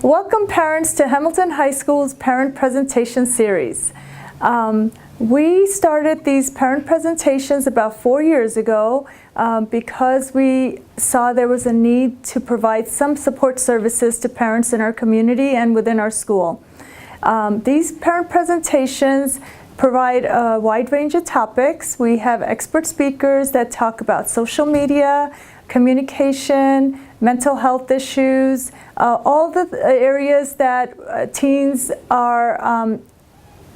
Welcome parents to Hamilton High School's Parent Presentation Series. We started these parent presentations about 4 years ago because we saw there was a need to provide some support services to parents in our community and within our school. These parent presentations provide a wide range of topics. We have expert speakers that talk about social media, communication, mental health issues, all the areas that teens are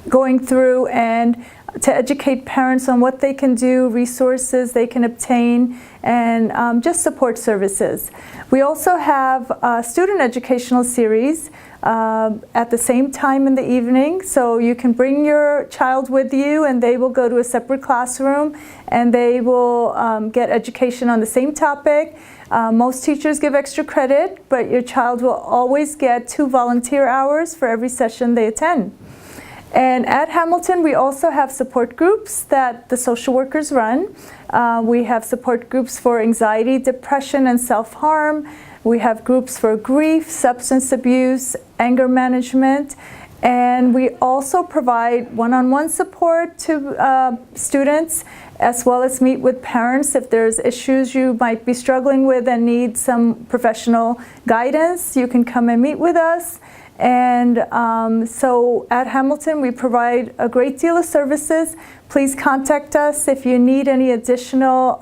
going through, and to educate parents on what they can do, resources they can obtain, and just support services. We also have a student educational series at the same time in the evening, so you can bring your child with you and they will go to a separate classroom and they will get education on the same topic. Most teachers give extra credit, but your child will always get 2 volunteer hours for every session they attend. And at Hamilton, we also have support groups that the social workers run. We have support groups for anxiety, depression, and self-harm. We have groups for grief, substance abuse, anger management, and we also provide one-on-one support to students, as well as meet with parents if there's issues you might be struggling with and need some professional guidance. You can come and meet with us. And so at Hamilton, we provide a great deal of services. Please contact us if you need any additional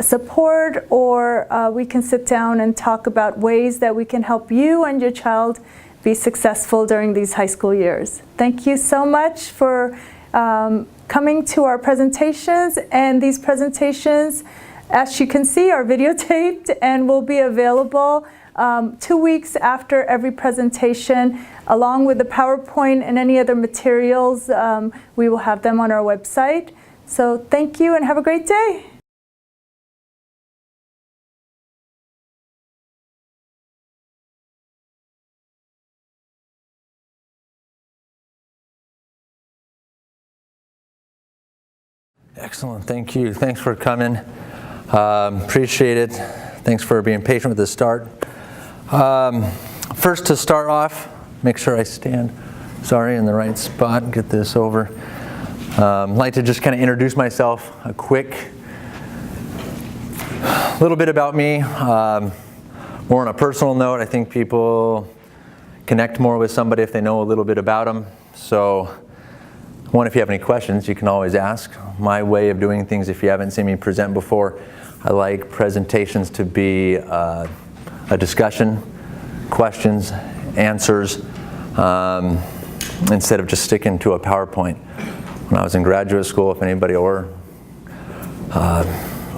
support, or we can sit down and talk about ways that we can help you and your child be successful during these high school years. Thank you so much for coming to our presentations, and these presentations, as you can see, are videotaped and will be available 2 weeks after every presentation, along with the PowerPoint and any other materials. We will have them on our website. So thank you and have a great day. Excellent, thank you. Thanks for coming. Appreciate it. Thanks for being patient with the start. First, to start off, make sure I stand, in the right spot, get this over. I'd like to just kind of introduce myself, a quick little bit about me. More on a personal note, I think people connect more with somebody if they know a little bit about them. So, one, if you have any questions, you can always ask. My way of doing things, if you haven't seen me present before, I like presentations to be a discussion, questions, answers, instead of just sticking to a PowerPoint. When I was in graduate school, if anybody, or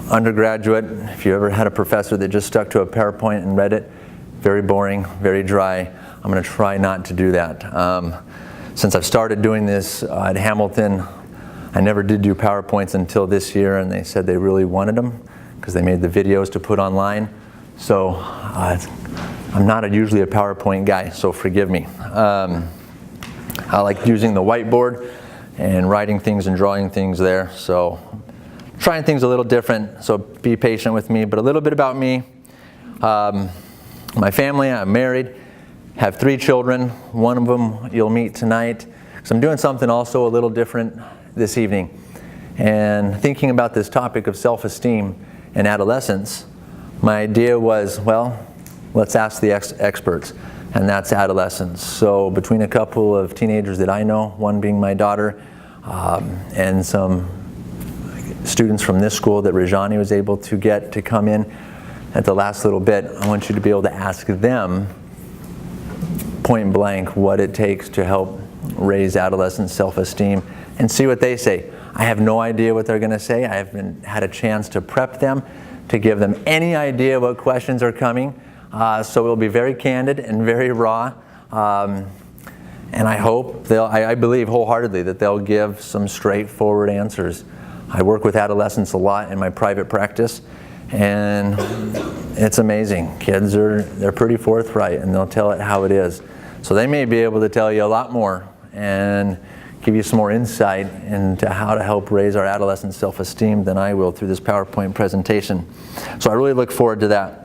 undergraduate, if you ever had a professor that just stuck to a PowerPoint and read it, very boring, very dry. I'm going to try not to do that. Since I've started doing this at Hamilton, I never did do PowerPoints until this year, and they said they really wanted them because they made the videos to put online. So I'm not usually a PowerPoint guy, so forgive me. I like using the whiteboard and writing things and drawing things there. So trying things a little different, so be patient with me. But a little bit about me. My family, I'm married. Have 3 children. One of them you'll meet tonight. So I'm doing something also a little different this evening. And thinking about this topic of self-esteem in adolescence, my idea was, well, let's ask the experts, and that's adolescents. So between a couple of teenagers that I know, one being my daughter, and some students from this school that Rajani was able to get to come in at the last little bit, I want you to be able to ask them point blank what it takes to help raise adolescent self-esteem and see what they say. I have no idea what they're going to say. I haven't had a chance to prep them, to give them any idea what questions are coming. So it'll be very candid and very raw. And I hope I believe wholeheartedly that they'll give some straightforward answers. I work with adolescents a lot in my private practice, and it's amazing. Kids they're pretty forthright, and they'll tell it how it is. So they may be able to tell you a lot more and give you some more insight into how to help raise our adolescent self-esteem than I will through this PowerPoint presentation. So I really look forward to that.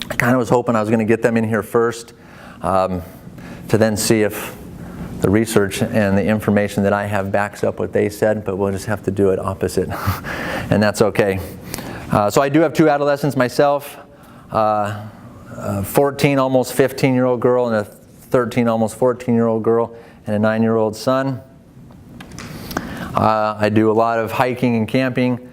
I kind of was hoping I was going to get them in here first. to then see if the research and the information that I have backs up what they said, but we'll just have to do it opposite, and that's okay. So I do have 2 adolescents myself, a 14, almost 15-year-old girl and a 13, almost 14-year-old girl and a 9-year-old son. I do a lot of hiking and camping.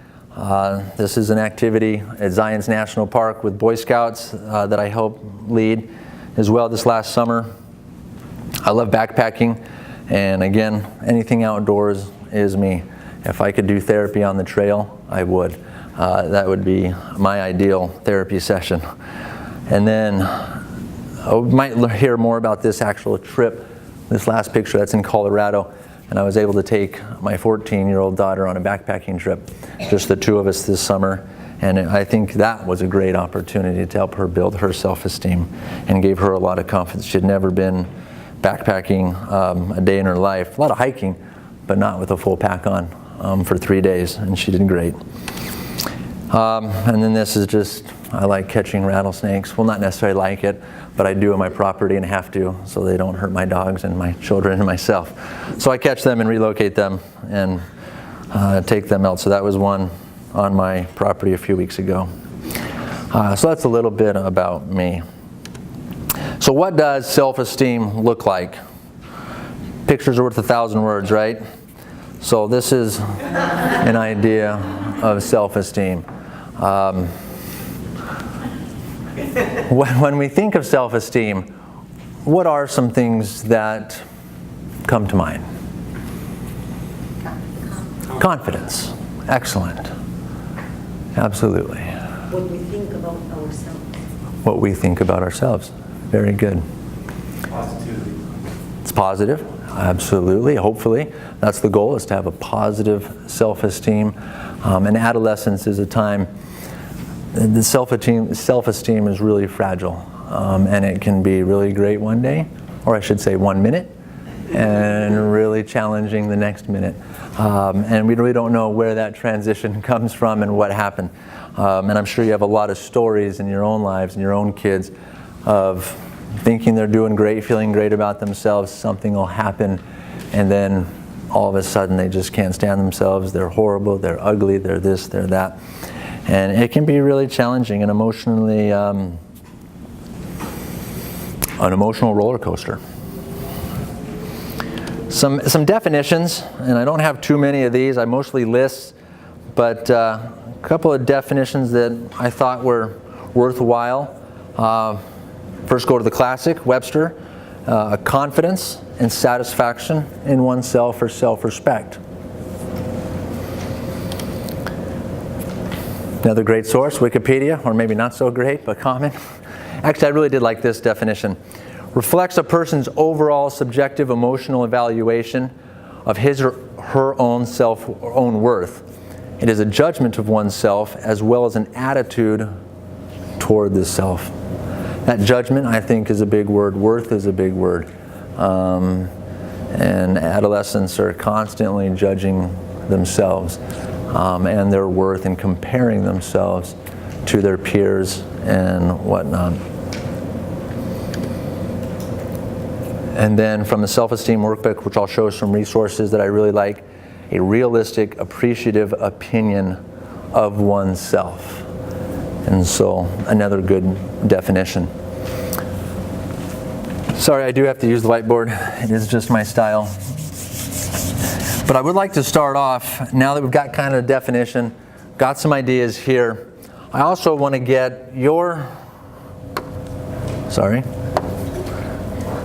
This is an activity at Zion's National Park with Boy Scouts that I help lead as well this last summer. I love backpacking, and again, anything outdoors is me. If I could do therapy on the trail, I would. That would be my ideal therapy session. And then I might hear more about this actual trip. This last picture, that's in Colorado, and I was able to take my 14-year-old daughter on a backpacking trip, just the 2 of us this summer, and I think that was a great opportunity to help her build her self-esteem and gave her a lot of confidence. She had never been backpacking a day in her life, a lot of hiking, but not with a full pack on for 3 days, and she did great. And then this is just, I like catching rattlesnakes. Well, not necessarily like it, but I do on my property and have to, so they don't hurt my dogs and my children and myself. So I catch them and relocate them and take them out. So that was one on my property a few weeks ago. So that's a little bit about me. So what does self-esteem look like? Pictures are worth 1,000 words, right? So this is an idea of self-esteem. When we think of self-esteem, what are some things that come to mind? Confidence. Excellent. Absolutely. What we think about ourselves. What we think about ourselves. Very good. Positivity. It's positive. Absolutely. Hopefully. That's the goal, is to have a positive self-esteem. And adolescence is a time, the self-esteem is really fragile. And it can be really great one day, or I should say 1 minute, and really challenging the next minute. And we really don't know where that transition comes from and what happened. And I'm sure you have a lot of stories in your own lives and your own kids of thinking they're doing great, feeling great about themselves, something will happen, and then all of a sudden they just can't stand themselves, they're horrible, they're ugly, they're this, they're that. And it can be really challenging and emotionally, an emotional roller coaster. Some definitions, and I don't have too many of these, I mostly list, but a couple of definitions that I thought were worthwhile. First, go to the classic, Webster, confidence and satisfaction in oneself or self-respect. Another great source, Wikipedia, or maybe not so great, but common. Actually, I really did like this definition. Reflects a person's overall subjective emotional evaluation of his or her own self or own worth. It is a judgment of oneself as well as an attitude toward the self. That judgment, I think, is a big word. Worth is a big word. And adolescents are constantly judging themselves and their worth and comparing themselves to their peers and whatnot. And then from the self-esteem workbook, which I'll show some resources that I really like, a realistic, appreciative opinion of oneself. And so another good definition. Sorry, I do have to use the whiteboard. It is just my style. But I would like to start off, now that we've got kind of a definition, got some ideas here. I also want to get your,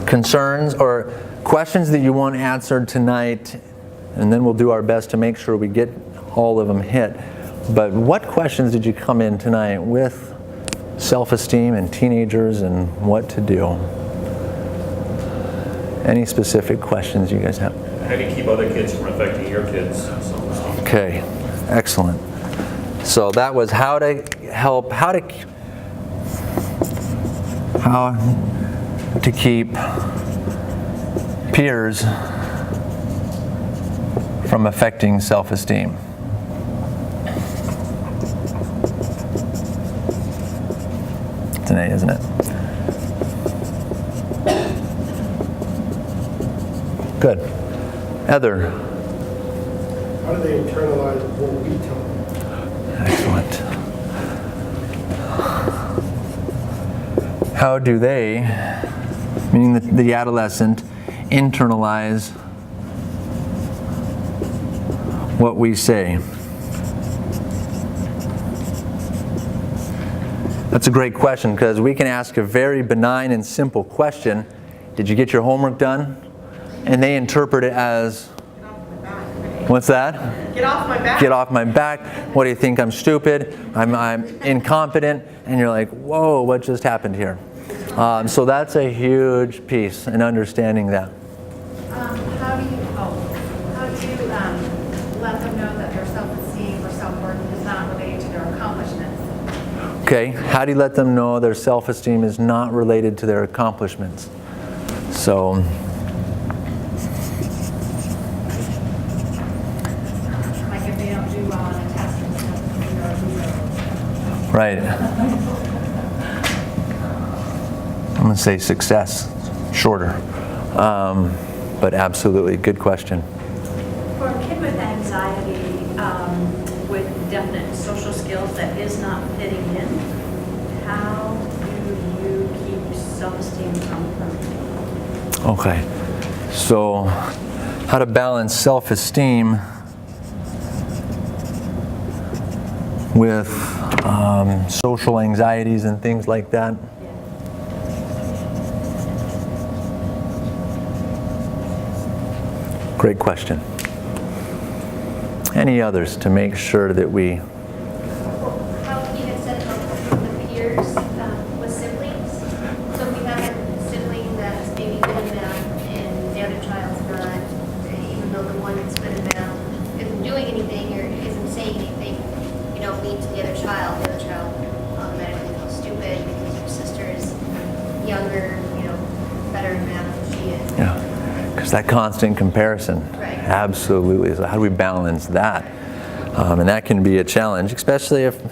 concerns or questions that you want answered tonight, and then we'll do our best to make sure we get all of them hit. But what questions did you come in tonight with self-esteem and teenagers and what to do? Any specific questions you guys have? How do you keep other kids from affecting your kids' self-esteem? Okay, excellent. So that was how to help, how to keep peers from affecting self-esteem. It's an A, isn't it? Good. Heather. How do they internalize what we tell them? Excellent. How do they, meaning the adolescent, internalize what we say? That's a great question, because we can ask a very benign and simple question. Did you get your homework done? And they interpret it as, what's that? Get off my back. Get off my back. What do you think? I'm stupid. I'm incompetent. And you're like, whoa, what just happened here? So that's a huge piece in understanding that. How do you let them know that their self-esteem or self-worth is not related to their accomplishments? Okay, how do you let them know their self-esteem is not related to their accomplishments? So, Like if they don't do well on a test and stuff, right. I'm going to say success, shorter. But absolutely, good question. For a kid with anxiety, with definite social skills that is not fitting in, how do you keep self-esteem from hurting? Okay, so how to balance self-esteem with social anxieties and things like that? Great question. Any others to make sure that we... How you had said about with peers, with siblings. So if we have a sibling that's maybe good in math and the other child's not, even though the one that's good in math isn't doing anything or isn't saying anything, you don't mean to the other child automatically feels stupid because your sister is younger, better in math than she is. Yeah, because that constant comparison. Right. Absolutely. So how do we balance that? And that can be a challenge, especially if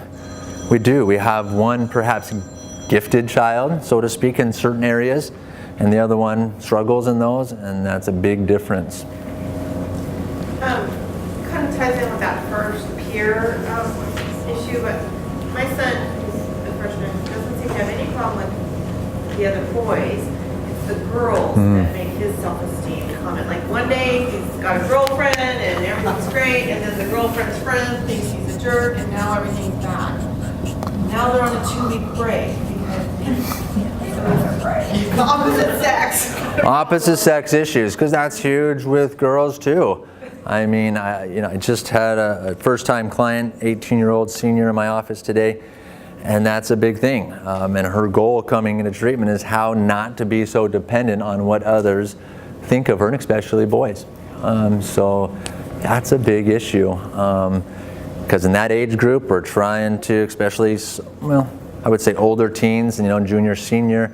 we have one perhaps gifted child, so to speak, in certain areas, and the other one struggles in those, and that's a big difference. Kind of ties in with that first peer issue, but my son, who's a freshman, doesn't seem to have any problem with the other boys. It's the girls that make his self-esteem comment. Like one day he's got a girlfriend and everything's great, and then the girlfriend's friend thinks he's a jerk, and now everything's bad. Now they're on a 2-week break because the opposite sex. Opposite sex issues, because that's huge with girls too. I mean, I just had a first-time client, 18-year-old senior in my office today, and that's a big thing. And her goal coming into treatment is how not to be so dependent on what others think of her, and especially boys. So that's a big issue. Because in that age group, we're trying to, especially, well, I would say older teens, junior, senior,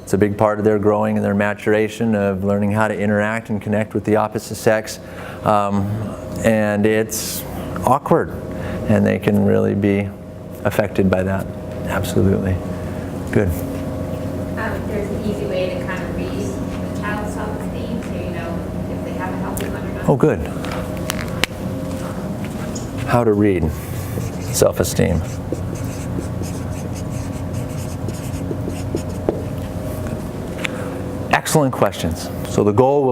it's a big part of their growing and their maturation of learning how to interact and connect with the opposite sex. And it's awkward, and they can really be affected by that. Absolutely. Good. There's an easy way to kind of read the child's self-esteem, so if they have a healthy understanding. Oh, good. How to read self-esteem. Excellent questions. So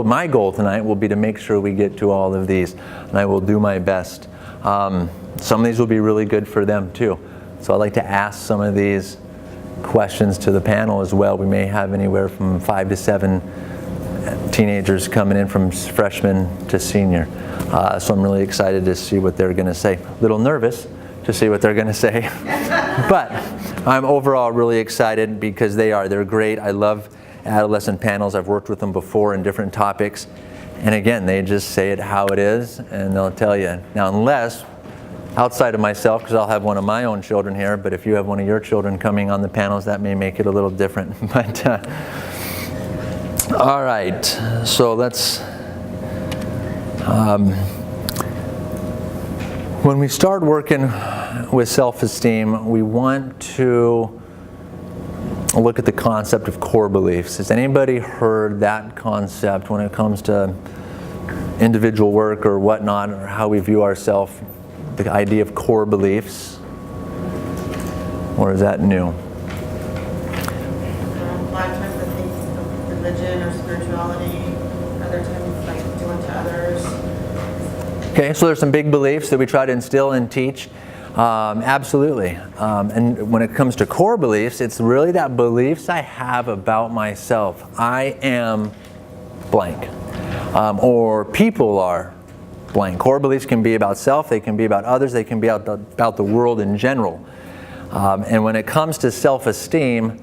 my goal tonight will be to make sure we get to all of these, and I will do my best. Some of these will be really good for them too. So I'd like to ask some of these questions to the panel as well. We may have anywhere from 5 to 7 teenagers coming in from freshman to senior. So I'm really excited to see what they're going to say. A little nervous to see what they're going to say. But I'm overall really excited because they're great. I love adolescent panels. I've worked with them before in different topics. And again, they just say it how it is, and they'll tell you. Now, unless outside of myself, because I'll have one of my own children here, but if you have one of your children coming on the panels, that may make it a little different. But all right, so let's when we start working with self-esteem, we want to look at the concept of core beliefs. Has anybody heard that concept when it comes to individual work or whatnot, or how we view ourselves, the idea of core beliefs? Or is that new? A lot of times I think of religion or spirituality, other times like doing to others. Okay, so there's some big beliefs that we try to instill and teach. Absolutely. And when it comes to core beliefs, it's really that beliefs I have about myself. I am blank. Or people are blank. Core beliefs can be about self, they can be about others, they can be about the world in general. And when it comes to self-esteem,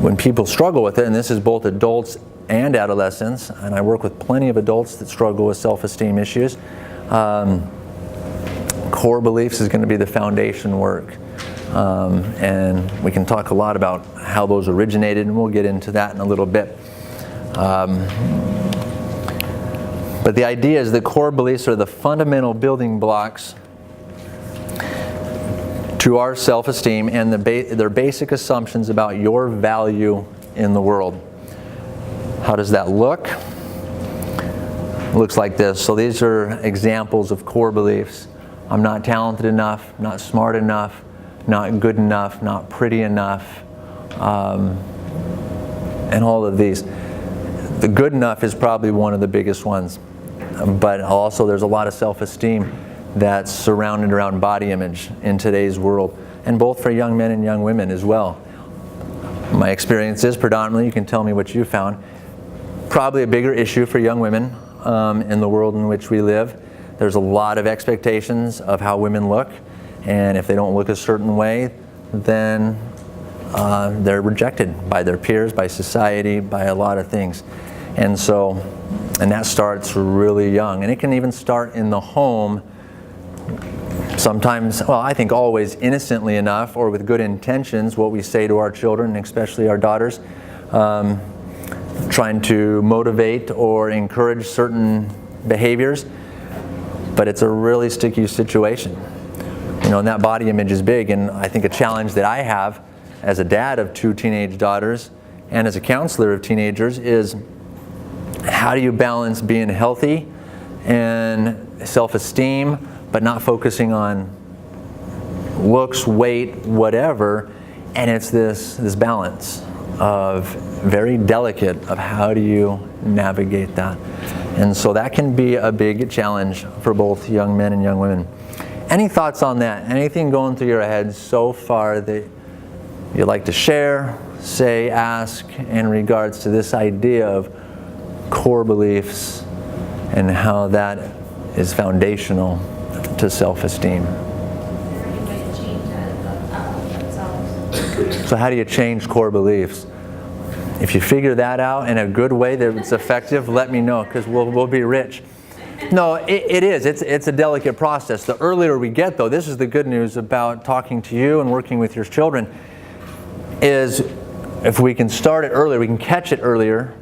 when people struggle with it, and this is both adults and adolescents, and I work with plenty of adults that struggle with self-esteem issues, core beliefs is going to be the foundation work. And we can talk a lot about how those originated, and we'll get into that in a little bit. But the idea is that core beliefs are the fundamental building blocks to our self-esteem and their basic assumptions about your value in the world. How does that look? It looks like this. So these are examples of core beliefs. I'm not talented enough, not smart enough, not good enough, not pretty enough, and all of these. The good enough is probably one of the biggest ones. But also there's a lot of self-esteem that's surrounded around body image in today's world, and both for young men and young women as well. My experience is predominantly, you can tell me what you found, probably a bigger issue for young women in the world in which we live. There's a lot of expectations of how women look, and if they don't look a certain way, then they're rejected by their peers, by society, by a lot of things. And that starts really young, and it can even start in the home. Sometimes, well, I think always innocently enough or with good intentions, what we say to our children, especially our daughters, trying to motivate or encourage certain behaviors, but it's a really sticky situation. You know, and that body image is big, and I think a challenge that I have as a dad of 2 teenage daughters and as a counselor of teenagers is, how do you balance being healthy and self-esteem, but not focusing on looks, weight, whatever, and it's this balance of very delicate of how do you navigate that. And so that can be a big challenge for both young men and young women. Any thoughts on that? Anything going through your head so far that you'd like to share, say, ask in regards to this idea of core beliefs and how that is foundational to self-esteem? So how do you change core beliefs? If you figure that out in a good way that it's effective, let me know, because we'll be rich. No, it is. It's a delicate process. The earlier we get, though, this is the good news about talking to you and working with your children, is if we can start it earlier, we can catch it earlier,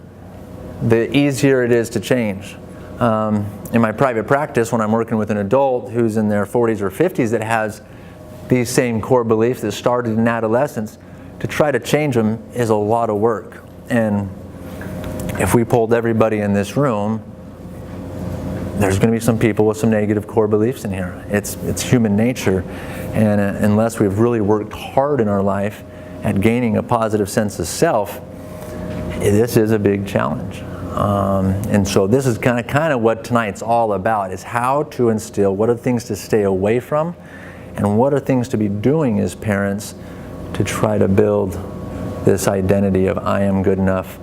the easier it is to change. In my private practice, when I'm working with an adult who's in their 40s or 50s that has these same core beliefs that started in adolescence, to try to change them is a lot of work. And if we polled everybody in this room, there's going to be some people with some negative core beliefs in here. It's human nature, and unless we've really worked hard in our life at gaining a positive sense of self, this is a big challenge. And so this is kind of what tonight's all about, is how to instill, what are things to stay away from, and what are things to be doing as parents to try to build this identity of I am good enough,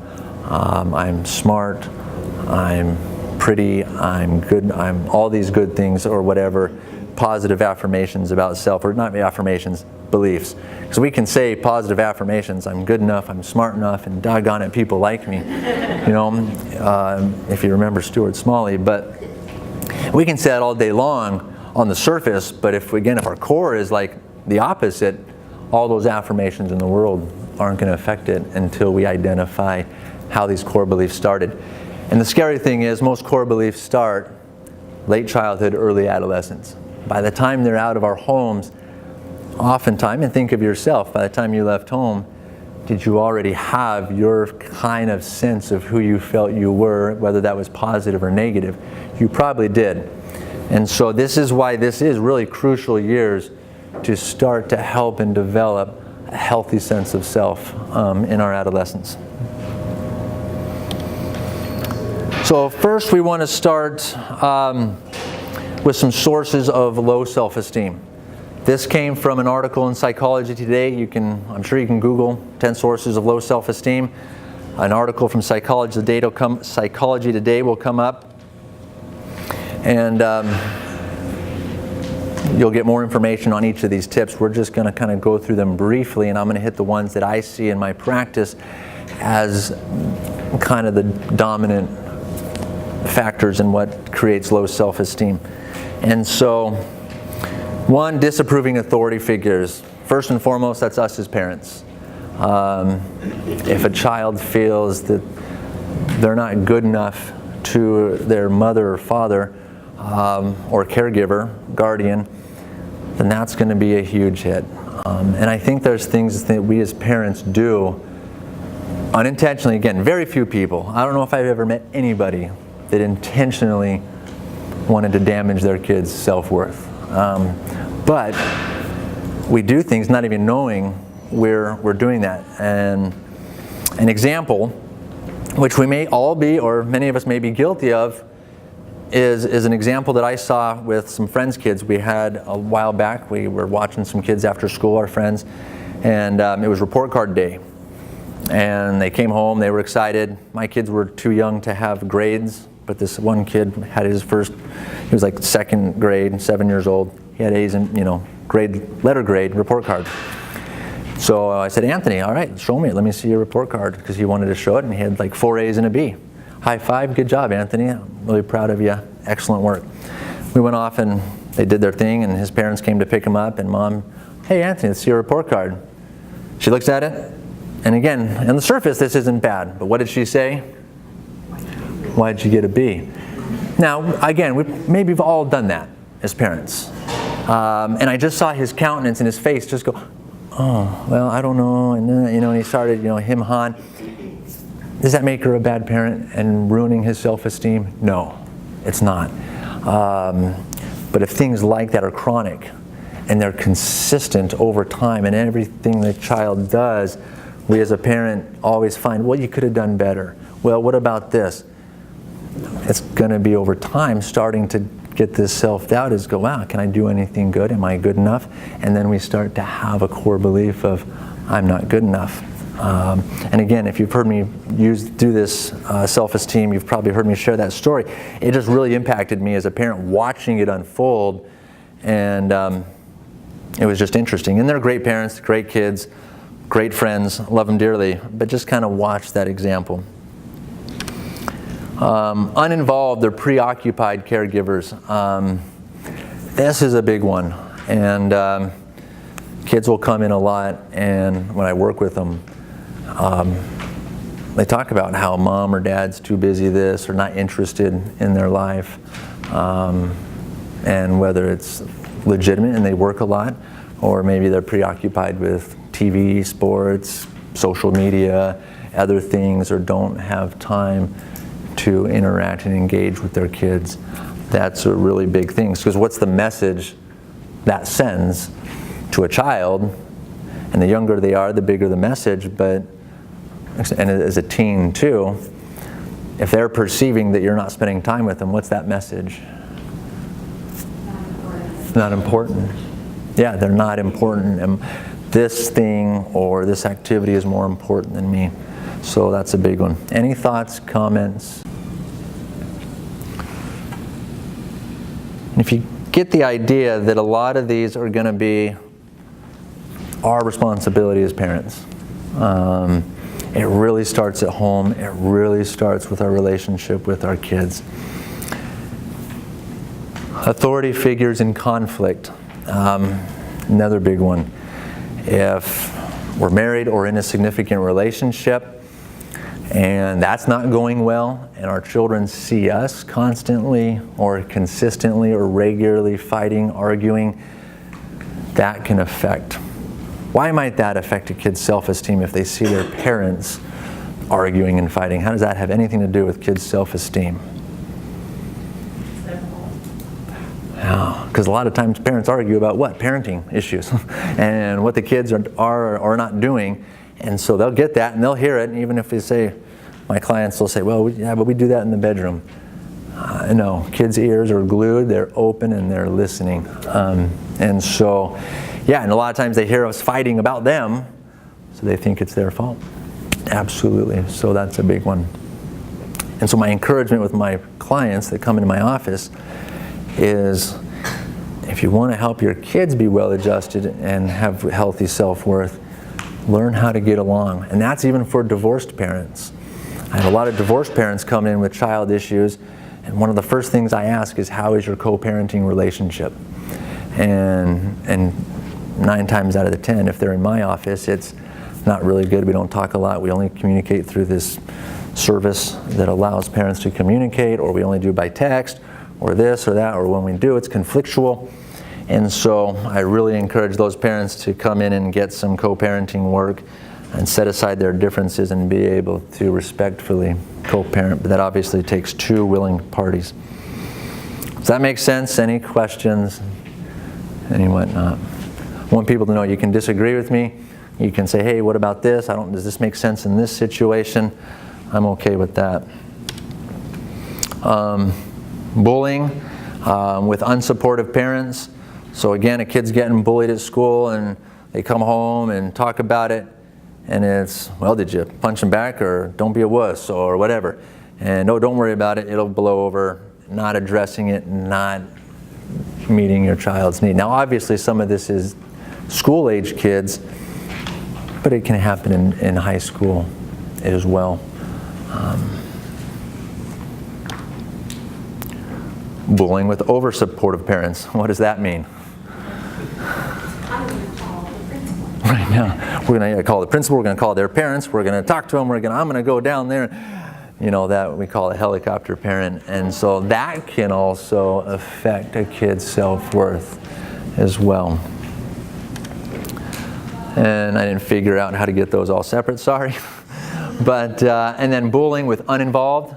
I'm smart, I'm pretty, I'm good, I'm all these good things, or whatever positive affirmations about self, or not affirmations, beliefs. Because we can say positive affirmations, I'm good enough, I'm smart enough, and doggone it, people like me. You know, if you remember Stuart Smalley, but we can say that all day long on the surface, but if our core is like the opposite, all those affirmations in the world aren't going to affect it until we identify how these core beliefs started. And the scary thing is, most core beliefs start late childhood, early adolescence. By the time they're out of our homes, oftentimes, and think of yourself, by the time you left home did you already have your kind of sense of who you felt you were, whether that was positive or negative? You probably did. And so this is why this is really crucial years to start to help and develop a healthy sense of self in our adolescents. So first we want to start with some sources of low self-esteem. This came from an article in Psychology Today. I'm sure you can Google 10 sources of low self-esteem. An article from Psychology Today will come up, and you'll get more information on each of these tips. We're just going to kind of go through them briefly, and I'm going to hit the ones that I see in my practice as kind of the dominant factors in what creates low self-esteem. And so, one, disapproving authority figures. First and foremost, that's us as parents. If a child feels that they're not good enough to their mother or father or caregiver, guardian, then that's going to be a huge hit. And I think there's things that we as parents do unintentionally. Again, very few people. I don't know if I've ever met anybody that intentionally wanted to damage their kids' self-worth. But we do things not even knowing we're doing that. And an example, which we may all be, or many of us may be guilty of, is an example that I saw with some friends' kids. We had a while back, we were watching some kids after school, our friends, and it was report card day. And they came home, they were excited. My kids were too young to have grades, but this one kid had his first, he was like second grade, 7 years old. He had A's in, letter grade report card. So I said, Anthony, all right, show me it. Let me see your report card, because he wanted to show it, and he had like 4 A's and a B. High five, good job, Anthony. I'm really proud of you. Excellent work. We went off and they did their thing, and his parents came to pick him up, and Mom, hey, Anthony, let's see your report card. She looks at it, and again, on the surface, this isn't bad, but what did she say? Why did you get a B? Now, again, maybe we've all done that as parents. And I just saw his countenance and his face just go, oh, well, I don't know. And then, and he started, him-hawing. Does that make her a bad parent and ruining his self-esteem? No, it's not. But if things like that are chronic and they're consistent over time, and everything the child does, we as a parent always find, well, you could have done better. Well, what about this? It's going to be over time starting to get this self-doubt is go, wow, can I do anything good? Am I good enough? And then we start to have a core belief of, I'm not good enough. And again, if you've heard me do this self-esteem, you've probably heard me share that story. It just really impacted me as a parent watching it unfold, and it was just interesting. And they're great parents, great kids, great friends, love them dearly, but just kind of watch that example. Uninvolved or preoccupied caregivers. This is a big one. And kids will come in a lot, and when I work with them, they talk about how mom or dad's too busy this or not interested in their life. And whether it's legitimate and they work a lot, or maybe they're preoccupied with TV, sports, social media, other things, or don't have time to interact and engage with their kids. That's a really big thing. Because what's the message that sends to a child? And the younger they are, the bigger the message, and as a teen too, if they're perceiving that you're not spending time with them, what's that message? Not important. Yeah, they're not important. And this thing or this activity is more important than me. So that's a big one. Any thoughts, comments? And if you get the idea that a lot of these are going to be our responsibility as parents. It really starts at home. It really starts with our relationship with our kids. Authority figures in conflict. Another big one. If we're married or in a significant relationship and that's not going well, and our children see us constantly or consistently or regularly fighting, arguing, that can affect Why might that affect a kid's self-esteem if they see their parents arguing and fighting? How does that have anything to do with kids' self-esteem? Yeah, because a lot of times parents argue about what? Parenting issues and what the kids are or not doing. And so they'll get that and they'll hear it. And even if they say, my clients will say, well, yeah, but we do that in the bedroom. No, kids' ears are glued, they're open, and they're listening. And so, yeah, and a lot of times they hear us fighting about them, so they think it's their fault. Absolutely, so that's a big one. And so my encouragement with my clients that come into my office is, if you want to help your kids be well-adjusted and have healthy self-worth, learn how to get along. And that's even for divorced parents. I have a lot of divorced parents come in with child issues, and one of the first things I ask is, how is your co-parenting relationship? And 9 times out of the 10, if they're in my office, it's not really good. We don't talk a lot. We only communicate through this service that allows parents to communicate, or we only do by text, or this or that, or when we do, it's conflictual. And so I really encourage those parents to come in and get some co-parenting work and set aside their differences and be able to respectfully co-parent. But that obviously takes 2 willing parties. Does that make sense? Any questions? Any whatnot? I want people to know you can disagree with me. You can say, hey, what about this? Does this make sense in this situation? I'm okay with that. Bullying with unsupportive parents. So again, a kid's getting bullied at school and they come home and talk about it. And it's, well, did you punch him back, or don't be a wuss, or whatever. And no, don't worry about it, it'll blow over. Not addressing it, not meeting your child's need. Now obviously some of this is school-age kids, but it can happen in high school as well. Bullying with over-supportive parents. What does that mean? Right now, we're going to call the principal, we're going to call their parents, we're going to talk to them, I'm going to go down there. You know, that we call a helicopter parent. And so that can also affect a kid's self-worth as well. And I didn't figure out how to get those all separate, sorry. But, and then bullying with uninvolved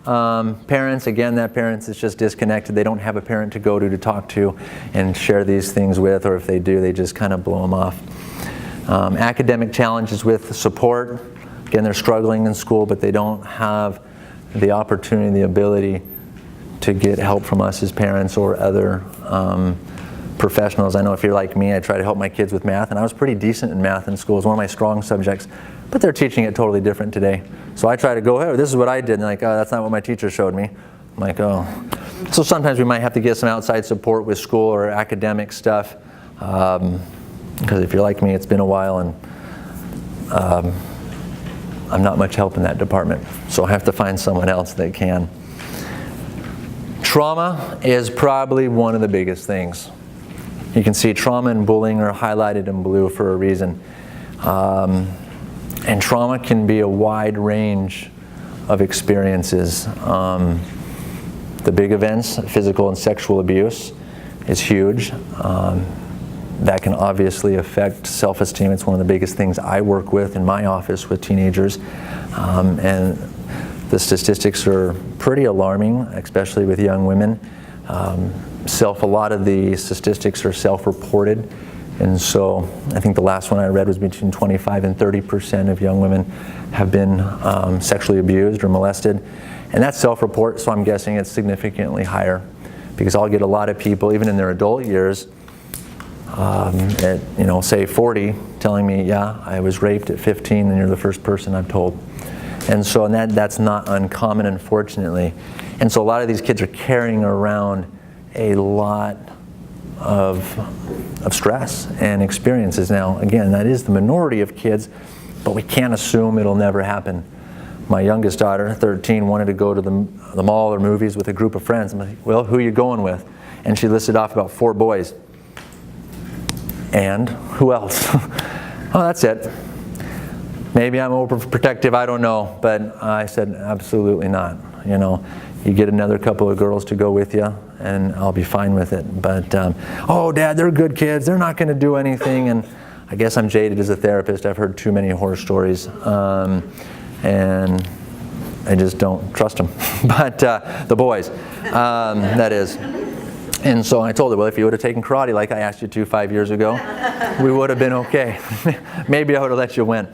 parents. Again, that parent is just disconnected. They don't have a parent to go to talk to and share these things with, or if they do, they just kind of blow them off. Academic challenges with support. Again, they're struggling in school, but they don't have the opportunity, the ability to get help from us as parents or other professionals. I know if you're like me, I try to help my kids with math, and I was pretty decent in math in school. It was one of my strong subjects, but they're teaching it totally different today. So I try to go, hey, this is what I did, and like, oh, that's not what my teacher showed me. I'm like, oh. So sometimes we might have to get some outside support with school or academic stuff, because if you're like me, it's been a while, and I'm not much help in that department. So I have to find someone else that can. Trauma is probably one of the biggest things. You can see trauma and bullying are highlighted in blue for a reason. And trauma can be a wide range of experiences. The big events, physical and sexual abuse, is huge. That can obviously affect self-esteem. It's one of the biggest things I work with in my office with teenagers. And the statistics are pretty alarming, especially with young women. A lot of the statistics are self-reported. And so I think the last one I read was between 25 and 30% of young women have been sexually abused or molested. And that's self-report, so I'm guessing it's significantly higher, because I'll get a lot of people, even in their adult years, at, say 40, telling me, yeah, I was raped at 15, and you're the first person I've told. And so that's not uncommon, unfortunately. And so a lot of these kids are carrying around a lot of stress and experiences. Now, again, that is the minority of kids, but we can't assume it'll never happen. My youngest daughter, 13, wanted to go to the mall or movies with a group of friends. I'm like, well, who are you going with? And she listed off about 4 boys. And who else? Oh, that's it. Maybe I'm overprotective, I don't know. But I said, absolutely not. You get another couple of girls to go with you, and I'll be fine with it. But, oh, Dad, they're good kids. They're not going to do anything. And I guess I'm jaded as a therapist. I've heard too many horror stories, and I just don't trust them. But the boys, that is. And so I told her, well, if you would have taken karate like I asked you to 5 years ago, we would have been okay. Maybe I would have let you win.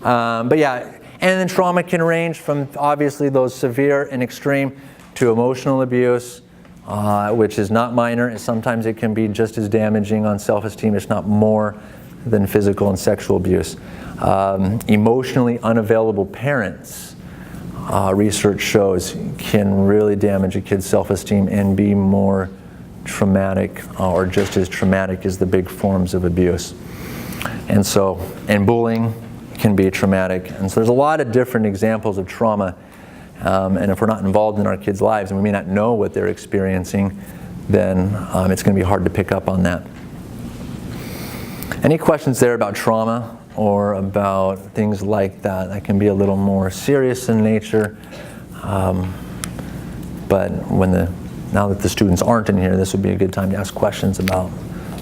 But yeah, and then trauma can range from obviously those severe and extreme to emotional abuse, which is not minor. And sometimes it can be just as damaging on self-esteem, if not more, than physical and sexual abuse. Emotionally unavailable parents, research shows, can really damage a kid's self-esteem and be more traumatic, or just as traumatic as the big forms of abuse. And so, and bullying can be traumatic. And so there's a lot of different examples of trauma. And if we're not involved in our kids' lives and we may not know what they're experiencing, then it's going to be hard to pick up on that. Any questions there about trauma or about things like that? That can be a little more serious in nature. But now that the students aren't in here, this would be a good time to ask questions about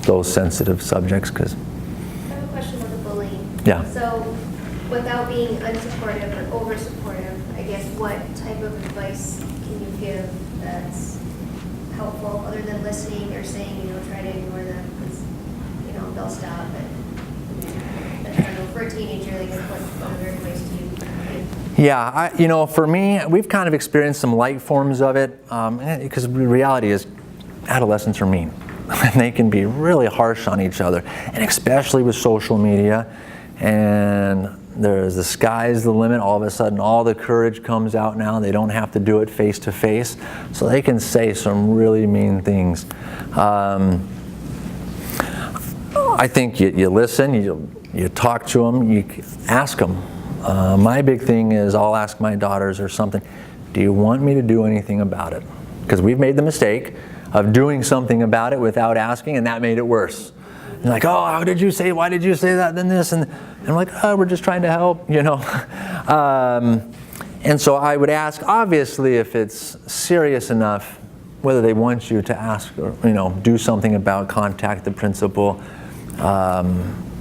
those sensitive subjects. I have a question on the bullying. Yeah. So, without being unsupportive or over-supportive, I guess what type of advice can you give that's helpful, other than listening or saying, try to ignore them because, they'll stop. But I don't know, for a teenager, like, what other advice do you give? Yeah, for me, we've kind of experienced some light forms of it, because the reality is adolescents are mean. And they can be really harsh on each other, and especially with social media. And there's the sky's the limit. All of a sudden, all the courage comes out now. They don't have to do it face to face. So they can say some really mean things. I think you listen, you talk to them, you ask them. My big thing is I'll ask my daughters or something, do you want me to do anything about it? Because we've made the mistake of doing something about it without asking, and that made it worse. And like, oh, why did you say that, then this? And I'm like, oh, we're just trying to help, And so I would ask, obviously, if it's serious enough, whether they want you to ask or, do something about, contact the principal,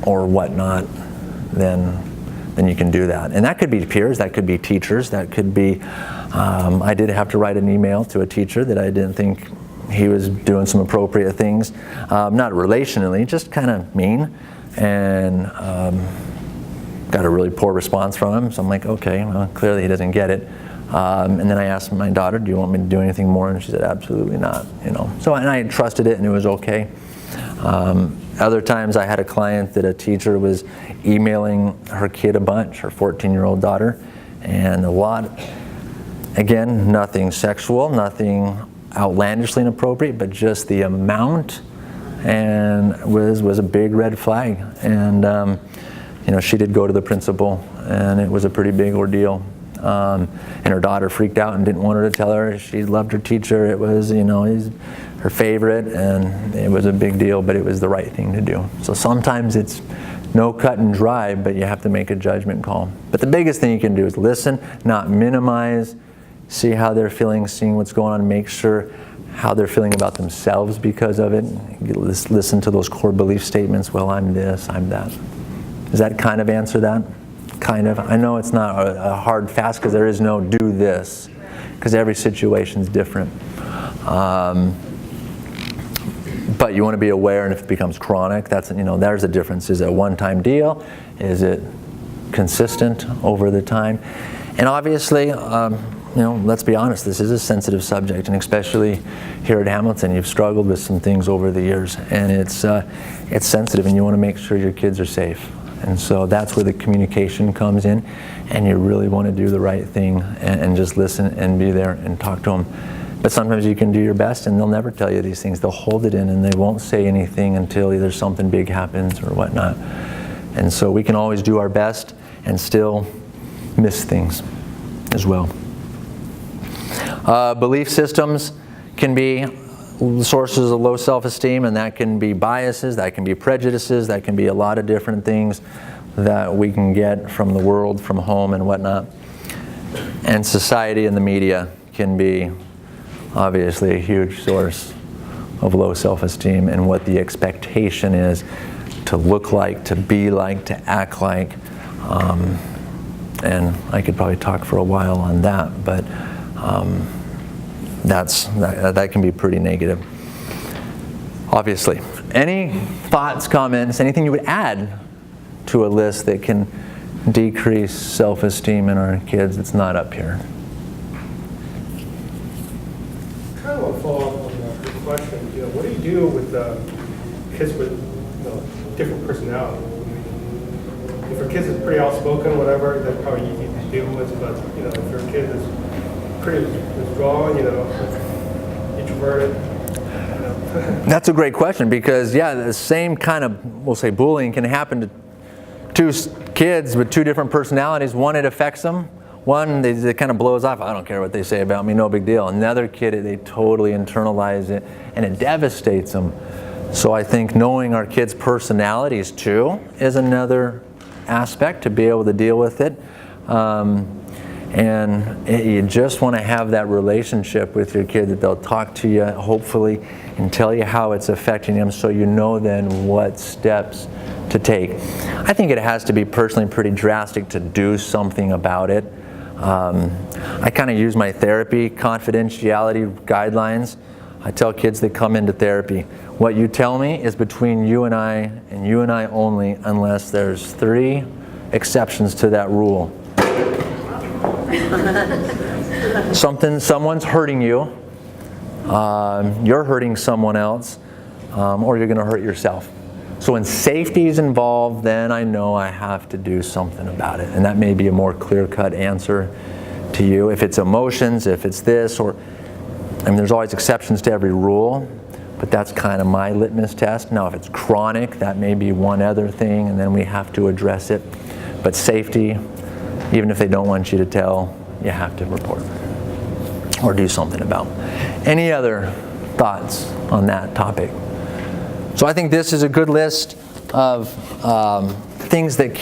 or whatnot, then you can do that. And that could be peers, that could be teachers, that could be, I did have to write an email to a teacher that I didn't think he was doing some appropriate things, not relationally, just kind of mean, and got a really poor response from him. So I'm like, okay, well, clearly he doesn't get it. And then I asked my daughter, do you want me to do anything more? And she said, absolutely not. So, and I trusted it, and it was okay. Other times I had a client that a teacher was emailing her kid a bunch, her 14-year-old daughter, and a lot, again, nothing sexual, nothing outlandishly inappropriate, but just the amount, and was a big red flag. And she did go to the principal, and it was a pretty big ordeal. And her daughter freaked out and didn't want her to tell her. She loved her teacher. It was, he's her favorite, and it was a big deal, but it was the right thing to do. So sometimes it's no cut and dry, but you have to make a judgment call. But the biggest thing you can do is listen, not minimize, see how they're feeling, seeing what's going on, make sure how they're feeling about themselves because of it. Listen to those core belief statements, well, I'm this, I'm that. Does that kind of answer that? Kind of. I know it's not a hard fast because there is no do this, because every situation is different. But you want to be aware, and if it becomes chronic, that's, there's a difference. Is it a one-time deal? Is it consistent over the time? And obviously, let's be honest, this is a sensitive subject, and especially here at Hamilton, you've struggled with some things over the years, and it's sensitive, and you want to make sure your kids are safe. And so that's where the communication comes in, and you really want to do the right thing and just listen and be there and talk to them. But sometimes you can do your best, and they'll never tell you these things. They'll hold it in, and they won't say anything until either something big happens or whatnot. And so we can always do our best and still miss things as well. Belief systems can be sources of low self-esteem, and that can be biases, that can be prejudices, that can be a lot of different things that we can get from the world, from home and whatnot. And society and the media can be obviously a huge source of low self-esteem, and what the expectation is to look like, to be like, to act like. And I could probably talk for a while on that, but that can be pretty negative. Obviously. Any thoughts, comments, anything you would add to a list that can decrease self-esteem in our kids that's not up here? Kind of a follow-up on the question. What do you do with kids with different personalities? If your kid is pretty outspoken, whatever, that's probably easy to deal with. But if your kid is pretty withdrawn, introverted. That's a great question, because the same kind of, we'll say, bullying can happen to two kids with two different personalities. One, it affects them. One, it kind of blows off. I don't care what they say about me, no big deal. Another kid, they totally internalize it, and it devastates them. So I think knowing our kids' personalities too is another aspect to be able to deal with it. You just want to have that relationship with your kid, that they'll talk to you, hopefully, and tell you how it's affecting them, so you know then what steps to take. I think it has to be personally pretty drastic to do something about it. I kind of use my therapy confidentiality guidelines. I tell kids that come into therapy, what you tell me is between you and I only, unless there's 3 exceptions to that rule. Someone's hurting you, you're hurting someone else, or you're going to hurt yourself. So when safety is involved, then I know I have to do something about it. And that may be a more clear-cut answer to you. If it's emotions, if it's this, there's always exceptions to every rule, but that's kind of my litmus test. Now, if it's chronic, that may be one other thing, and then we have to address it. But safety, even if they don't want you to tell, you have to report or do something about. Any other thoughts on that topic? So I think this is a good list of things that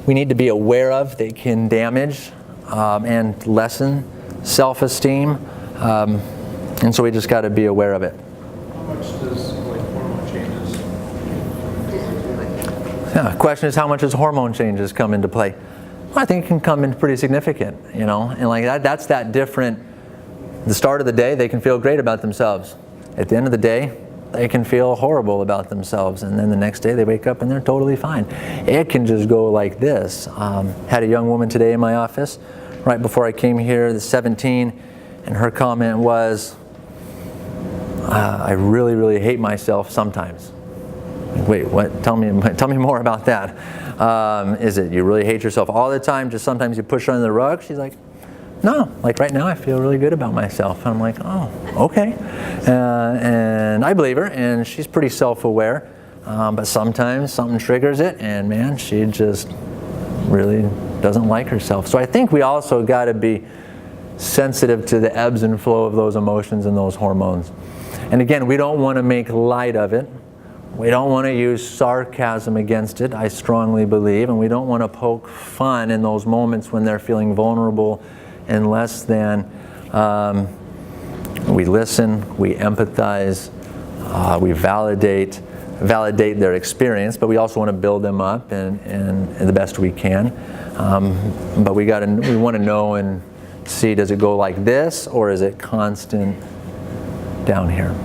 we need to be aware of that can damage and lessen self-esteem. And so we just got to be aware of it. How much does hormone changes? Yeah, the question is, how much does hormone changes come into play? Well, I think it can come in pretty significant, and like that's that different. The start of the day, they can feel great about themselves. At the end of the day, they can feel horrible about themselves, and then the next day they wake up and they're totally fine. It can just go like this. Had a young woman today in my office, right before I came here, the 17, and her comment was, I really, really hate myself sometimes. Wait, what? Tell me more about that. Is it you really hate yourself all the time, just sometimes you push her under the rug? She's like, no, like right now I feel really good about myself. And I'm like, oh, okay. And I believe her, and she's pretty self-aware. But sometimes something triggers it, and man, she just really doesn't like herself. So I think we also got to be sensitive to the ebbs and flow of those emotions and those hormones. And again, we don't want to make light of it. We don't want to use sarcasm against it, I strongly believe, and we don't want to poke fun in those moments when they're feeling vulnerable and less than. We listen, we empathize, we validate their experience, but we also want to build them up and the best we can. But we want to know and see, does it go like this, or is it constant down here?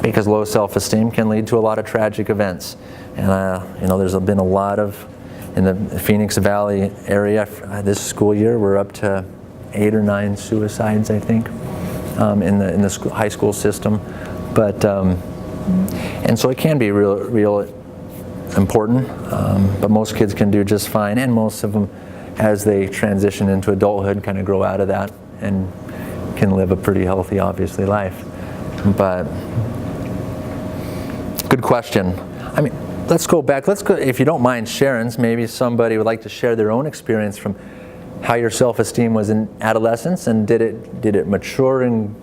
Because low self-esteem can lead to a lot of tragic events. And there's been a lot of, in the Phoenix Valley area this school year, we're up to 8 or 9 suicides, I think, in the high school system. But and so it can be real important. But most kids can do just fine, and most of them, as they transition into adulthood, kind of grow out of that and can live a pretty healthy, obviously, life. But good question. Let's go back. If you don't mind, Sharon's, maybe somebody would like to share their own experience from how your self-esteem was in adolescence, and did it mature, and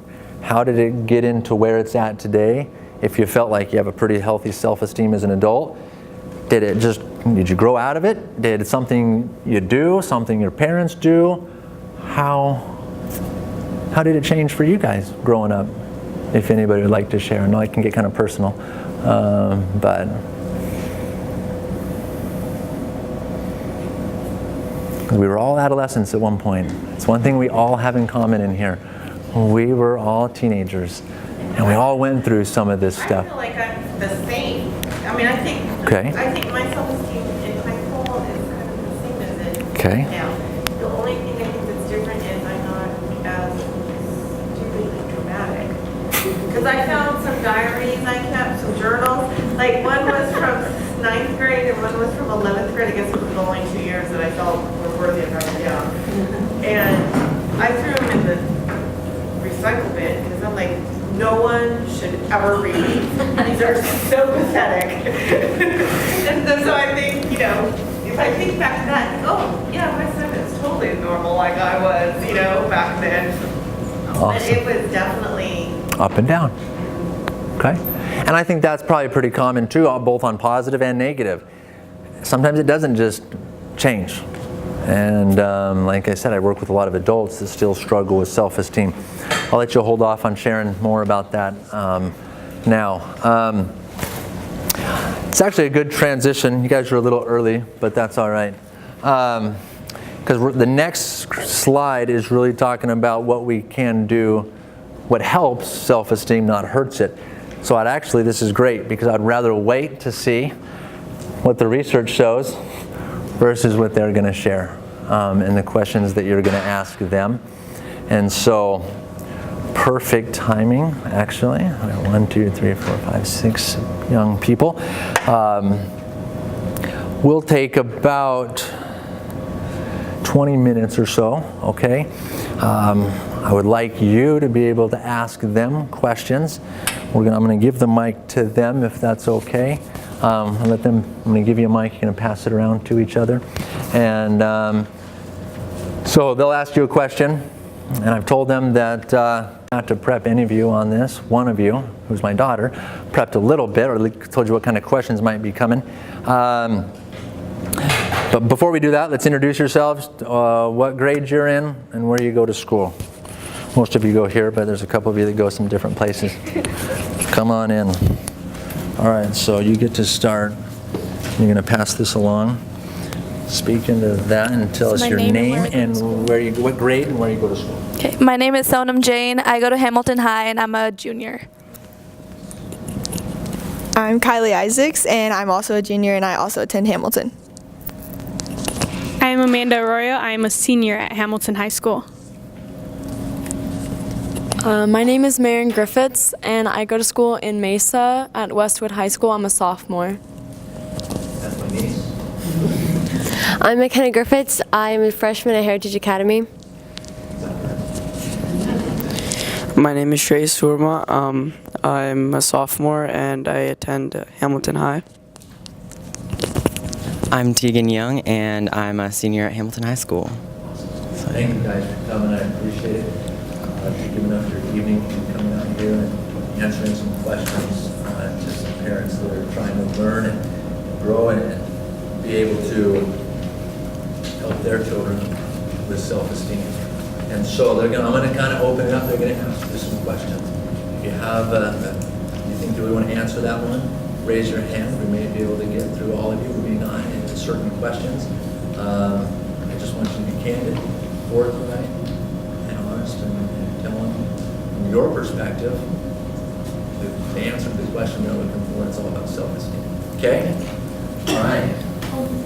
how did it get into where it's at today? If you felt like you have a pretty healthy self-esteem as an adult, did you grow out of it? Did it something you do, something your parents do? How did it change for you guys growing up? if anybody would like to share. I know I can get kind of personal, but we were all adolescents at one point. It's one thing we all have in common in here. We were all teenagers, and we all went through some of this stuff. I feel like I'm the same. I mean, I think my self-esteem in high school is kind of the same as it is now. The only thing I think that's different is I'm not as stupidly dramatic. Because I found some diaries I kept, some journals. Like one was from 9th grade and one was from 11th grade. I guess it was the only 2 years that I felt were worthy of writing down. And I threw them in the recycle bin because I'm like, no one should ever read these. These are so pathetic. And so I think, if I think back to that, oh, yeah, my son is totally normal like I was, back then. Awesome. But it was definitely up and down. Okay. And I think that's probably pretty common too, both on positive and negative. Sometimes it doesn't just change. And like I said, I work with a lot of adults that still struggle with self-esteem. I'll let you hold off on sharing more about that now. It's actually a good transition. You guys are a little early, but that's all right. Because the next slide is really talking about what we can do, what helps self-esteem, not hurts it. So this is great because I'd rather wait to see what the research shows versus what they're going to share and the questions that you're going to ask them. And so, perfect timing, actually. 1, 2, 3, 4, 5, 6 young people. We'll take about 20 minutes or so, okay? I would like you to be able to ask them questions. I'm going to give the mic to them if that's okay. I'm going to give you a mic, you're going to pass it around to each other. And so they'll ask you a question, and I've told them that not to prep any of you on this. One of you, who's my daughter, prepped a little bit, or told you what kind of questions might be coming. But before we do that, let's introduce yourselves, what grade you're in, and where you go to school. Most of you go here, but there's a couple of you that go some different places. Come on in. All right, so you get to start. You're going to pass this along. Speak into that and tell us your name and what grade and where you go to school. Okay, my name is Sonam Jain. I go to Hamilton High and I'm a junior. I'm Kylie Isaacs and I'm also a junior and I also attend Hamilton. I'm Amanda Arroyo. I'm a senior at Hamilton High School. My name is Garron Griffiths, and I go to school in Mesa at Westwood High School. I'm a sophomore. That's my niece. I'm McKenna Griffiths. I'm a freshman at Heritage Academy. My name is Shrey Surma. I'm a sophomore, and I attend Hamilton High. I'm Tegan Young, and I'm a senior at Hamilton High School. Thank you guys for coming. I appreciate it. For giving up your evening and coming out here and answering some questions to some parents that are trying to learn and grow and be able to help their children with self-esteem. And so I'm going to kind of open it up. They're going to ask you some questions. If you have, you think, do we want to answer that one? Raise your hand. We may be able to get through all of you. We may not into certain questions. I just want you to be candid, forthright, and honest, and tell them from your perspective the answer to the question they're looking for. It's all about self-esteem. Okay? All right.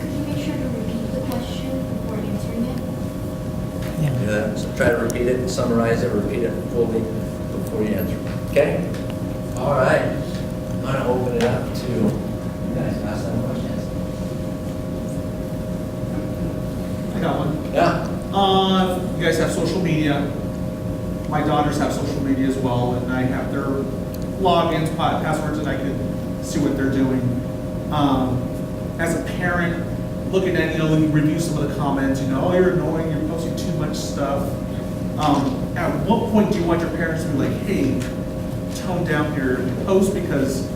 Could you make sure to repeat the question before answering it? Yeah. So try to repeat it, summarize it, repeat it fully before you answer. Okay? All right. I'm going to open it up to you guys. Ask them questions. I got one. Yeah. You guys have social media. My daughters have social media as well, and I have their logins, passwords, and I can see what they're doing. As a parent, looking at, review some of the comments, oh, you're annoying, you're posting too much stuff. At what point do you want your parents to be like, hey, tone down your post because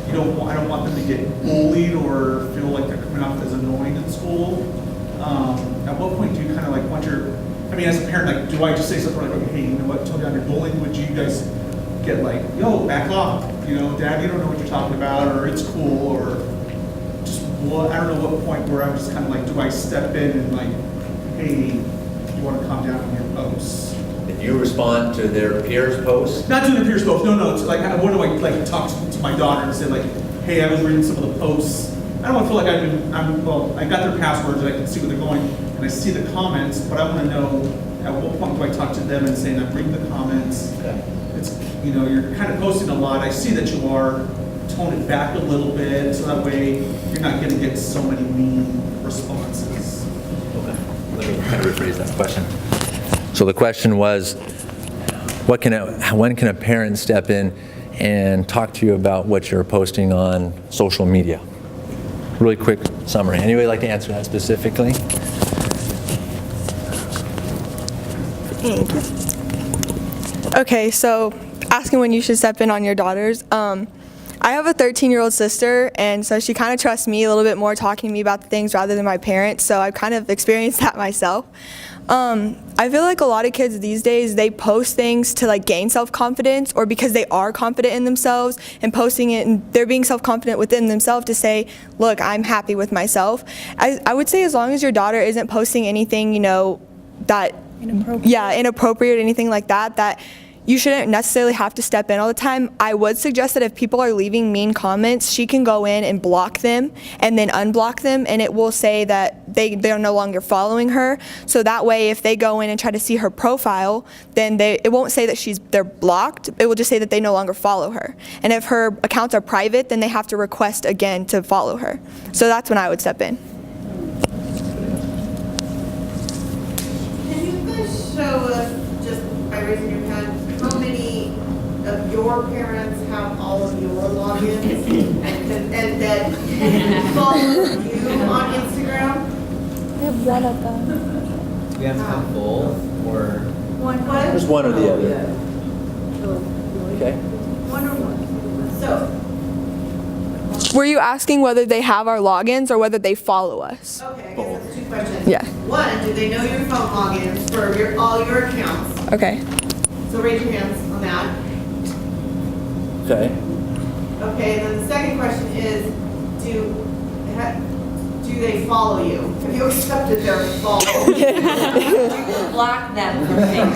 I don't want them to get bullied or feel like they're coming off as annoying in school? At what point do you kind of want as a parent, do I just say something like, okay, hey, you know what, tone down your bullying? Would you guys get like, yo, back off, you know, Dad, you don't know what you're talking about, or it's cool, or just, well, I don't know what point where I'm just kind of like, do I step in and like, hey, you want to calm down on your posts? Did you respond to their peers' posts? Not to the peers' posts, no, it's like, what do I like talk to my daughter and say like, hey, I was reading some of the posts. I don't want to feel like well, I got their passwords and I can see where they're going, and I see the comments, but I want to know at what point do I talk to them and say, I'm reading the comments. Okay. It's, you know, you're kind of posting a lot. I see that you are. Tone it back a little bit, so that way you're not going to get so many mean responses. Okay. Let me kind of rephrase that question. So the question was, when can a parent step in and talk to you about what you're posting on social media? Really quick summary. Anybody like to answer that specifically? Thank you. Okay, so asking when you should step in on your daughters. I have a 13-year-old sister, and so she kind of trusts me a little bit more, talking to me about the things rather than my parents, so I've kind of experienced that myself. I feel like a lot of kids these days, they post things to like gain self-confidence, or because they are confident in themselves and posting it, and they're being self-confident within themselves to say, look, I'm happy with myself. I would say as long as your daughter isn't posting anything, you know, that inappropriate or anything like that, that you shouldn't necessarily have to step in all the time. I would suggest that if people are leaving mean comments, she can go in and block them and then unblock them, and it will say that they're no longer following her. So that way, if they go in and try to see her profile, then it won't say that they're blocked. It will just say that they no longer follow her. And if her accounts are private, then they have to request again to follow her. So that's when I would step in. Can you guys show us, just by raising your hand, how many of your parents have all of your logins and that follow you on Instagram? We have one of them. We have to have full or What? There's one or the other. Okay. One or one. So, Were you asking whether they have our logins or whether they follow us? okay, I guess that's two questions. Yeah. One, do they know your phone logins for all your accounts? Okay. So raise your hands on that. Okay. Okay, and then the second question is, do they follow you? Have you accepted their follow? Block them from things.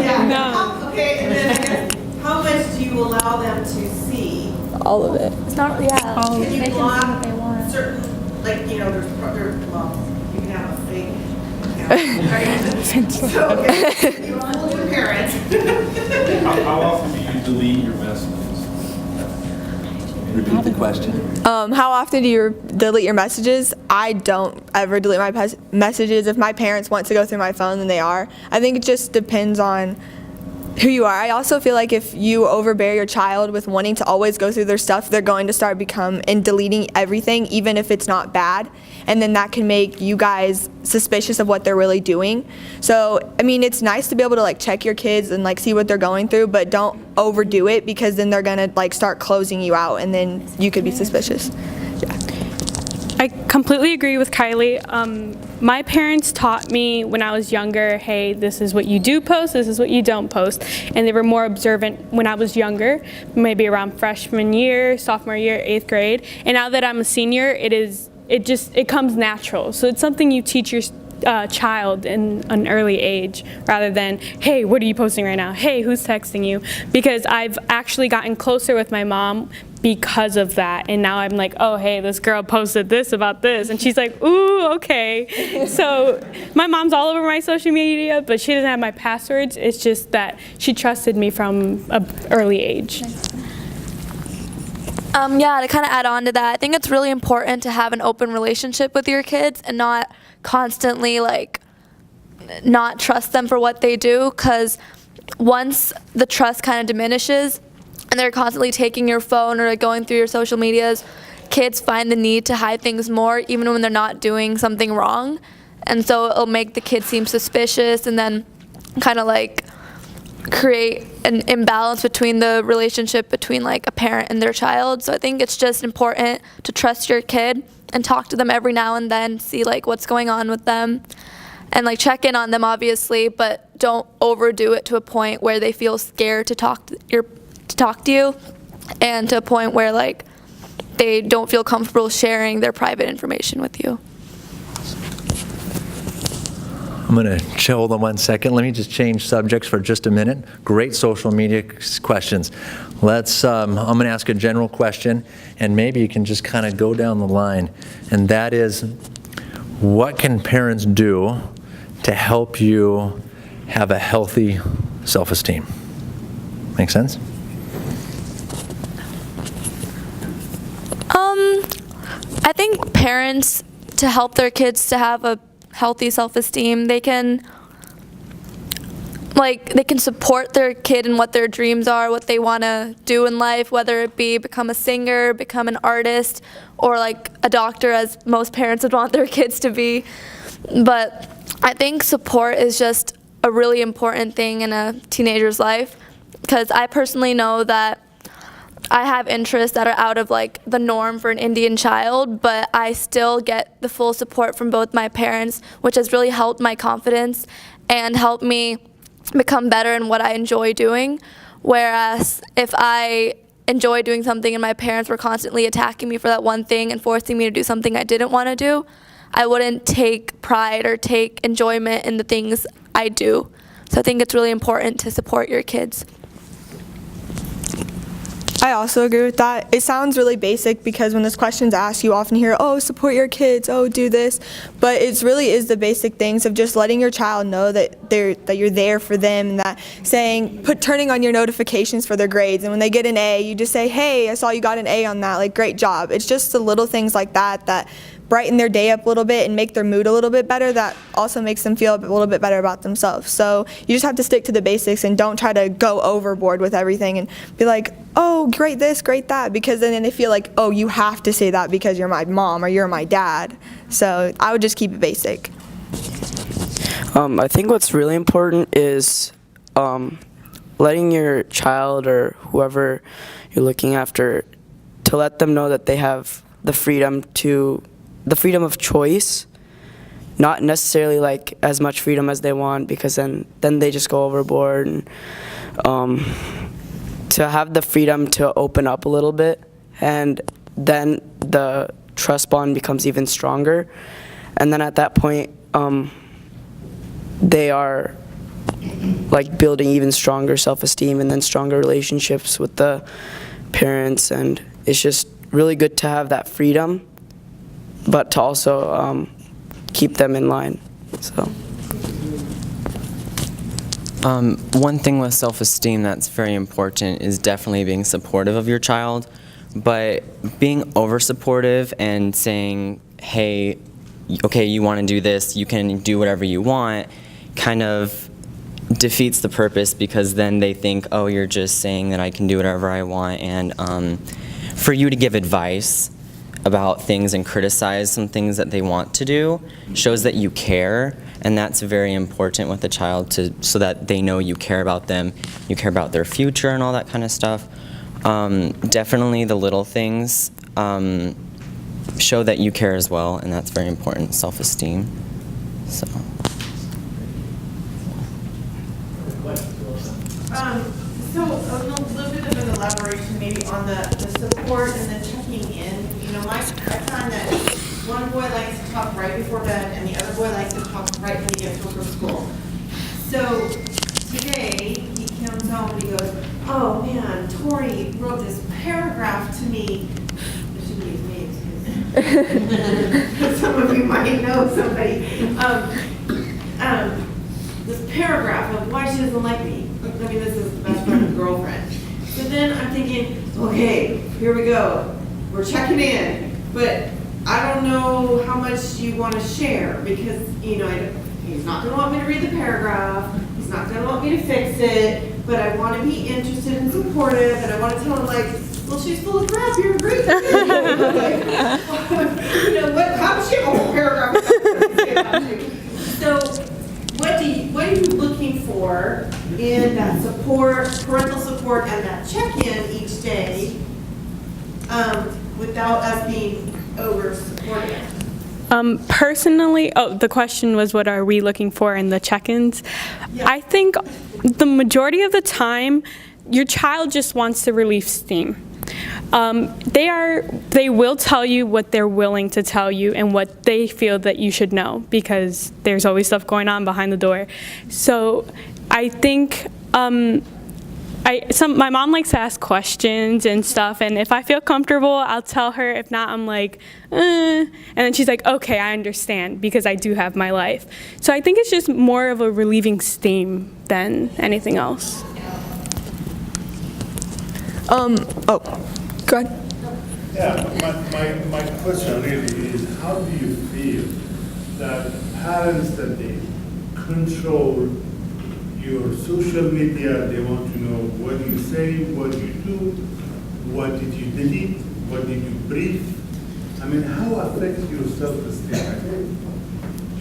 Yeah. No. Okay, and then I guess, how much do you allow them to see? All of it. It's not, yeah. Can They you can see block what they want. certain, like, you know, well, you can have a fake account, right? So, okay, you hold your parents. How often do you delete your messages? Repeat the question. How often do you delete your messages? I don't ever delete my messages. If my parents want to go through my phone, then they are. I think it just depends on who you are. I also feel like if you overbear your child with wanting to always go through their stuff, they're going to start deleting everything, even if it's not bad. And then that can make you guys suspicious of what they're really doing. So, I mean, it's nice to be able to like check your kids and like see what they're going through, but don't overdo it, because then they're gonna like start closing you out, and then you could be suspicious. Yeah. I completely agree with Kylie. My parents taught me when I was younger, hey, this is what you do post, this is what you don't post. And they were more observant when I was younger, maybe around freshman year, sophomore year, 8th grade. And now that I'm a senior, it comes natural. So it's something you teach your child in an early age, rather than, hey, what are you posting right now? Hey, who's texting you? Because I've actually gotten closer with my mom because of that, and now I'm like, oh, hey, this girl posted this about this, and she's like, ooh, okay. So my mom's all over my social media, but she doesn't have my passwords. It's just that she trusted me from an early age. Yeah, to kind of add on to that, I think it's really important to have an open relationship with your kids and not constantly not trust them for what they do, because once the trust kind of diminishes and they're constantly taking your phone or going through your social medias, kids find the need to hide things more even when they're not doing something wrong. And so it'll make the kid seem suspicious, and then kind of create an imbalance between the relationship between a parent and their child. So I think it's just important to trust your kid and talk to them every now and then, see what's going on with them. and like check in on them obviously, but don't overdo it to a point where they feel scared to talk to you, and to a point where like they don't feel comfortable sharing their private information with you. I'm going to hold on 1 second. Let me just change subjects for just a minute. Great social media questions. I'm going to ask a general question, and maybe you can just kind of go down the line. And that is, what can parents do to help you have a healthy self-esteem? Make sense? I think parents, to help their kids to have a healthy self-esteem, they can support their kid in what their dreams are, what they want to do in life, whether it be become a singer, become an artist, or like a doctor, as most parents would want their kids to be. But I think support is just a really important thing in a teenager's life, because I personally know that I have interests that are out of like the norm for an Indian child, but I still get the full support from both my parents, which has really helped my confidence and helped me become better in what I enjoy doing. Whereas if I enjoy doing something and my parents were constantly attacking me for that one thing and forcing me to do something I didn't want to do, I wouldn't take pride or take enjoyment in the things I do. So I think it's really important to support your kids. I also agree with that. It sounds really basic because when this question's asked, you often hear, oh, support your kids, oh, do this. But it really is the basic things of just letting your child know that you're there for them, and that turning on your notifications for their grades. And when they get an A, you just say, hey, I saw you got an A on that, like, great job. It's just the little things like that brighten their day up a little bit and make their mood a little bit better. That also makes them feel a little bit better about themselves. So you just have to stick to the basics and don't try to go overboard with everything and be like, oh, great this, great that, because then they feel like, oh, you have to say that because you're my mom or you're my dad. So I would just keep it basic. I think what's really important is letting your child or whoever you're looking after, to let them know that they have the freedom of choice, not necessarily like as much freedom as they want, because then they just go overboard, and to have the freedom to open up a little bit, and then the trust bond becomes even stronger, and then at that point they are like building even stronger self-esteem and then stronger relationships with the parents. And it's just really good to have that freedom, but to also keep them in line. So. One thing with self-esteem that's very important is definitely being supportive of your child, but being over-supportive and saying, hey, okay, you want to do this, you can do whatever you want, kind of defeats the purpose, because then they think, oh, you're just saying that I can do whatever I want. And for you to give advice about things and criticize some things that they want to do shows that you care, and that's very important with a child, so that they know you care about them, you care about their future and all that kind of stuff. Definitely the little things show that you care as well, and that's very important, self-esteem. So. So a little bit of an elaboration maybe on the support and the checking in. You know, I find that one boy likes to talk right before bed and the other boy likes to talk right when he gets home from school. So today he comes home and he goes, oh man, Tori wrote this paragraph to me. I shouldn't use names because some of you might know somebody. This paragraph of why she doesn't like me. I mean, this is the best friend's girlfriend. So then I'm thinking, okay, here we go. We're checking in, but I don't know how much you want to share, because, you know, he's not going to want me to read the paragraph. He's not going to want me to fix it, but I want to be interested and supportive, and I want to tell him, like, well, she's full of crap. You're great. You know, how does she have a whole paragraph to say about you? So what are you looking for in that support, parental support, and that check-in each day, without us being over supportive? Personally, the question was what are we looking for in the check-ins? I think the majority of the time, your child just wants to relieve steam. They will tell you what they're willing to tell you and what they feel that you should know, because there's always stuff going on behind the door. So I think my mom likes to ask questions and stuff, and if I feel comfortable, I'll tell her. If not, I'm like, and then she's like, okay, I understand, because I do have my life. So I think it's just more of a relieving steam than anything else. Go ahead. Yeah, my question really is, how do you feel that parents that they control your social media, they want to know what you say, what you do, what did you delete, what did you brief? I mean, how affects your self-esteem? I think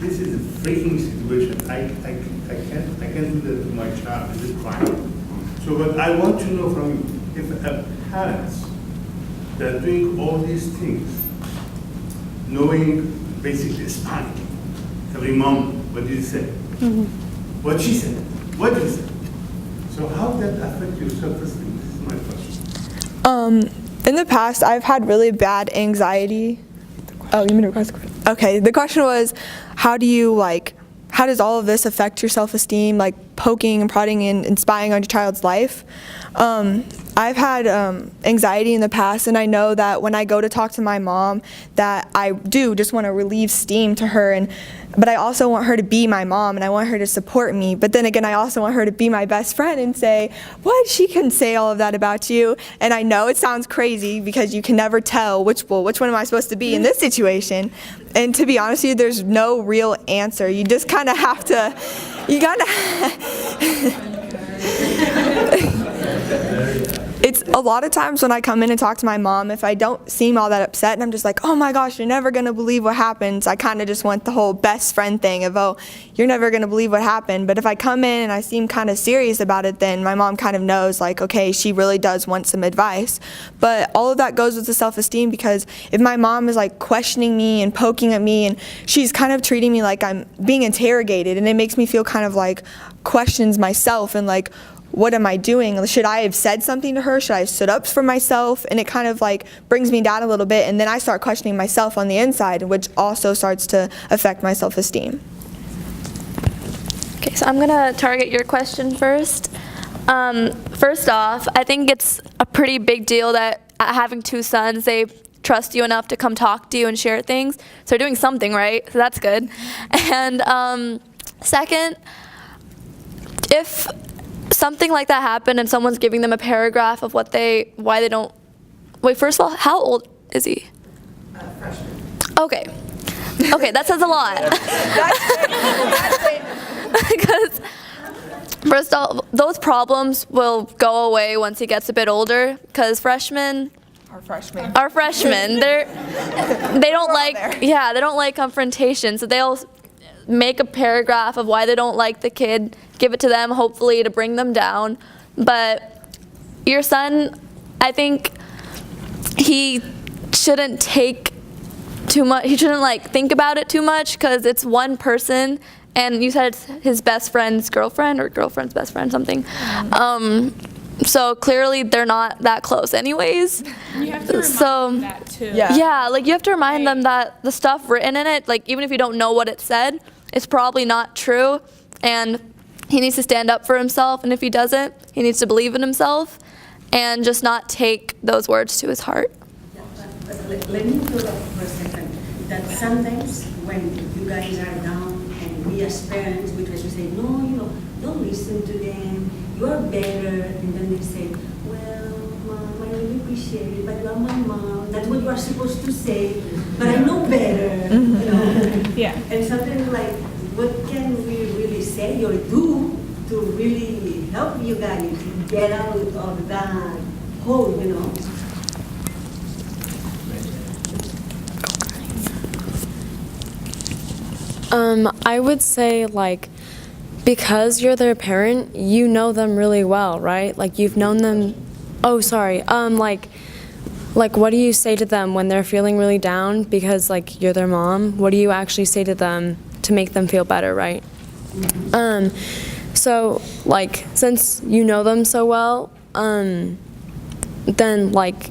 this is a freaking situation. I can't do that to my child. This is crime. So, but I want to know from you, if parents that are doing all these things, knowing basically spying every moment, what did you say? Mm-hmm. What she said? What you said? So how did that affect your self-esteem? This is my question. In the past, I've had really bad anxiety. Oh, you mean to request? Okay, the question was, how does all of this affect your self-esteem, like poking and prodding and spying on your child's life? I've had anxiety in the past, and I know that when I go to talk to my mom, that I do just want to relieve steam to her, but I also want her to be my mom, and I want her to support me. But then again, I also want her to be my best friend and say, what? She can say all of that about you. And I know it sounds crazy because you can never tell which one am I supposed to be in this situation. And to be honest with you, there's no real answer. You just kind of have to, It's a lot of times when I come in and talk to my mom, if I don't seem all that upset and I'm just like, oh my gosh, you're never going to believe what happens, I kind of just want the whole best friend thing of, oh, you're never going to believe what happened. But if I come in and I seem kind of serious about it, then my mom kind of knows, like, okay, she really does want some advice. But all of that goes with the self-esteem, because if my mom is like questioning me and poking at me, and she's kind of treating me like I'm being interrogated, and it makes me feel kind of like questions myself and like, what am I doing? Should I have said something to her? Should I have stood up for myself? And it kind of like brings me down a little bit, and then I start questioning myself on the inside, which also starts to affect my self-esteem. Okay, so I'm gonna target your question first. First off, I think it's a pretty big deal that having two sons, they trust you enough to come talk to you and share things. So they're doing something right, so that's good. And second, if something like that happened and someone's giving them a paragraph of why they don't, wait, first of all, how old is he? Freshman. Okay, that says a lot. Because first of all, those problems will go away once he gets a bit older, because freshmen are freshmen. They don't like confrontation, so they'll make a paragraph of why they don't like the kid, give it to them, hopefully to bring them down. But your son, I think he shouldn't take too much, he shouldn't like think about it too much, because it's one person, and you said it's his best friend's girlfriend or girlfriend's best friend, something. So clearly they're not that close anyways. You have to remind them that too. Yeah, like you have to remind them that the stuff written in it, like even if you don't know what it said, it's probably not true, and he needs to stand up for himself, and if he doesn't, he needs to believe in himself and just not take those words to his heart. But let me interrupt for a second. That sometimes when you guys are down and we as parents, we try to say, no, don't listen to them, you are better, and then they say, well, Mom, I really appreciate it, but you are my mom, that's what you are supposed to say, but I know better, you know? Yeah. And sometimes like, what can we really say or do to really help you guys get out of that hole, you know? I would say, like, because you're their parent, you know them really well, right? Like, you've known them, like, like, what do you say to them when they're feeling really down because, like, you're their mom? What do you actually say to them to make them feel better, right? So, like, since you know them so well, then, like,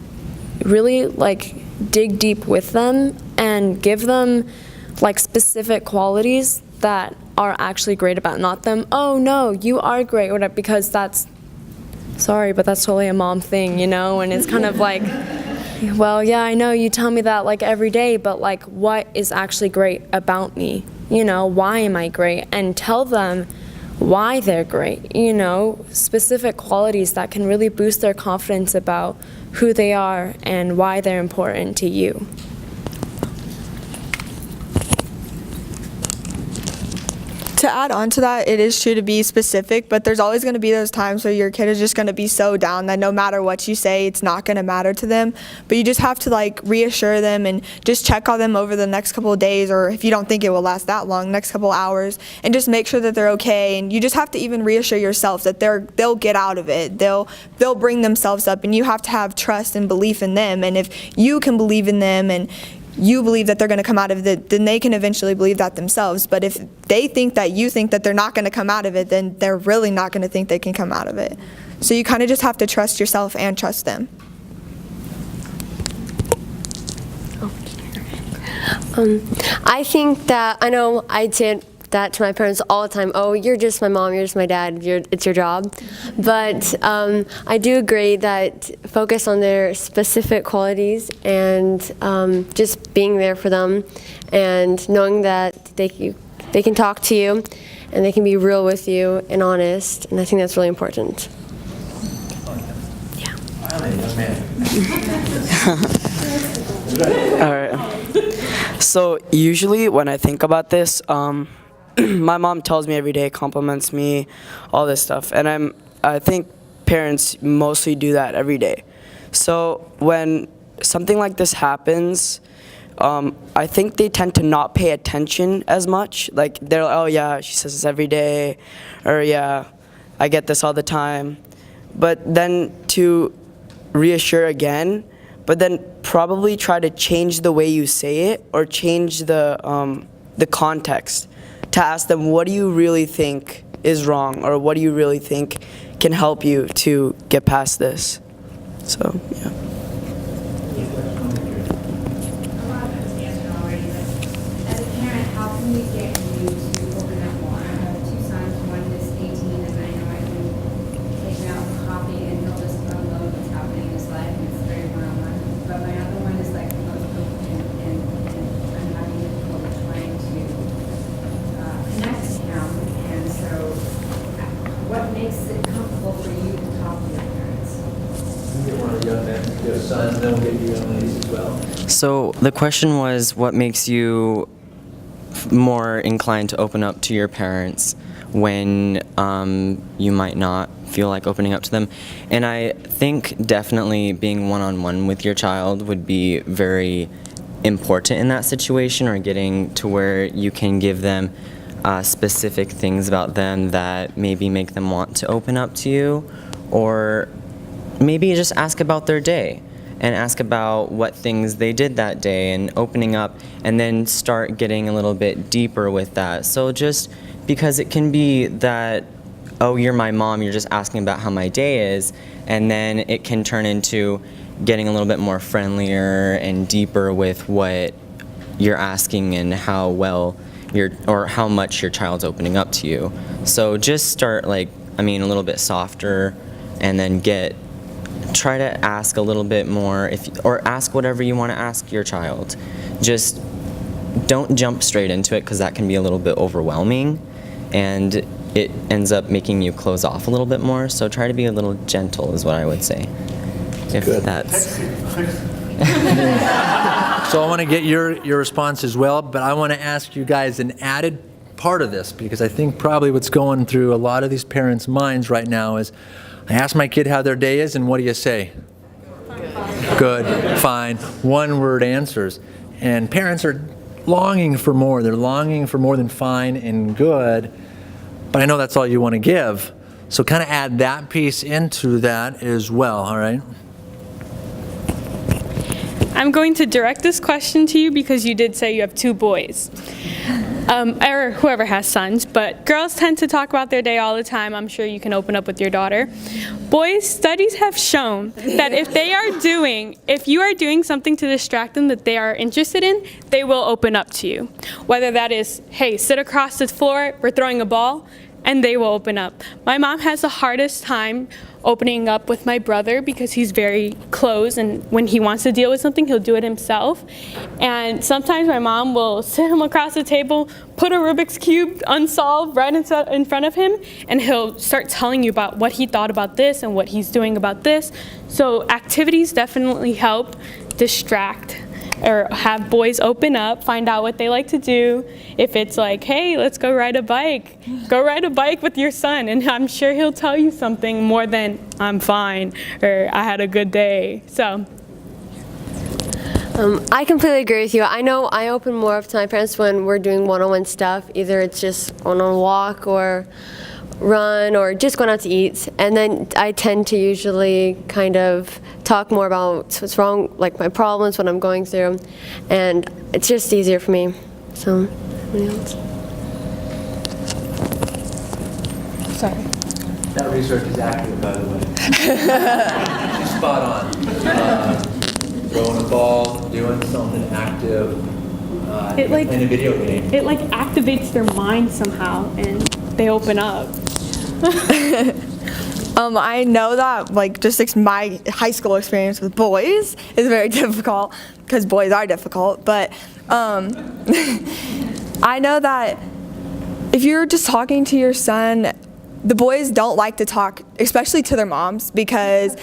really, like, dig deep with them and give them, like, specific qualities that are actually great about not them. Oh, no, you are great, whatever, because that's, sorry, but that's totally a mom thing, you know? And it's kind of like, well, yeah, I know you tell me that, like, every day, but, like, what is actually great about me? You know, why am I great? And tell them why they're great, you know, specific qualities that can really boost their confidence about who they are and why they're important to you. To add on to that, it is true to be specific, but there's always going to be those times where your kid is just going to be so down that no matter what you say, it's not going to matter to them. But you just have to, like, reassure them and just check on them over the next couple of days, or if you don't think it will last that long, next couple hours, and just make sure that they're okay. And you just have to even reassure yourself that they'll get out of it. They'll bring themselves up, and you have to have trust and belief in them. And if you can believe in them and you believe that they're going to come out of it, then they can eventually believe that themselves. But if they think that you think that they're not going to come out of it, then they're really not going to think they can come out of it. So you kind of just have to trust yourself and trust them. I think that, I know I'd say that to my parents all the time. Oh, you're just my mom, you're just my dad, it's your job. But I do agree that focus on their specific qualities and just being there for them and knowing that they can talk to you and they can be real with you and honest. And I think that's really important. Yeah. All right. So usually when I think about this, my mom tells me every day, compliments me, all this stuff, and I think parents mostly do that every day. So when something like this happens, I think they tend to not pay attention as much. Like, they're, oh yeah, she says this every day, or yeah, I get this all the time. But then to reassure again, but then probably try to change the way you say it or change the context, to ask them, what do you really think is wrong, or what do you really think can help you to get past this? So, yeah. As a parent, how can we get you to open up more? I have two sons, one is 18, and I know I can take him out and copy, and he'll just unload what's happening in his life, and it's very one-on-one. But my other one is like and I'm having difficulty trying to connect to him. And so, what makes it comfortable for you to talk to your parents? You want to get your son, then we'll get you young ladies as well. So the question was, what makes you more inclined to open up to your parents when you might not feel like opening up to them? And I think definitely being one-on-one with your child would be very important in that situation, or getting to where you can give them specific things about them that maybe make them want to open up to you, or maybe just ask about their day and ask about what things they did that day and opening up, and then start getting a little bit deeper with that. So just because it can be that, oh, you're my mom, you're just asking about how my day is, and then it can turn into getting a little bit more friendlier and deeper with what you're asking and how well or how much your child's opening up to you. So just start a little bit softer, and then try to ask a little bit more, or ask whatever you want to ask your child. Just don't jump straight into it, because that can be a little bit overwhelming and it ends up making you close off a little bit more. So try to be a little gentle is what I would say. If that's So I want to get your response as well, but I want to ask you guys an added part of this, because I think probably what's going through a lot of these parents' minds right now is, I ask my kid how their day is, and what do you say? Good, fine, one-word answers. And parents are longing for more. They're longing for more than fine and good, but I know that's all you want to give. So kind of add that piece into that as well, all right? I'm going to direct this question to you because you did say you have 2 boys. Or whoever has sons, but girls tend to talk about their day all the time. I'm sure you can open up with your daughter. Boys, studies have shown that if you are doing something to distract them that they are interested in, they will open up to you. Whether that is, hey, sit across the floor, we're throwing a ball, and they will open up. My mom has the hardest time opening up with my brother because he's very closed, and when he wants to deal with something, he'll do it himself. And sometimes my mom will sit him across the table, put a Rubik's Cube unsolved right in front of him, and he'll start telling you about what he thought about this and what he's doing about this. So activities definitely help distract or have boys open up, find out what they like to do. If it's like, hey, let's go ride a bike with your son, and I'm sure he'll tell you something more than I'm fine or I had a good day. So I completely agree with you. I know I open more up to my parents when we're doing one-on-one stuff. Either it's just on a walk or run or just going out to eat. And then I tend to usually kind of talk more about what's wrong, like my problems, what I'm going through. And it's just easier for me. So, anybody else? Sorry. That research is accurate, by the way. She's spot on. Throwing a ball, doing something active, playing a video game. It like activates their mind somehow, and they open up. I know that just my high school experience with boys is very difficult because boys are difficult, but I know that if you're just talking to your son, the boys don't like to talk, especially to their moms, because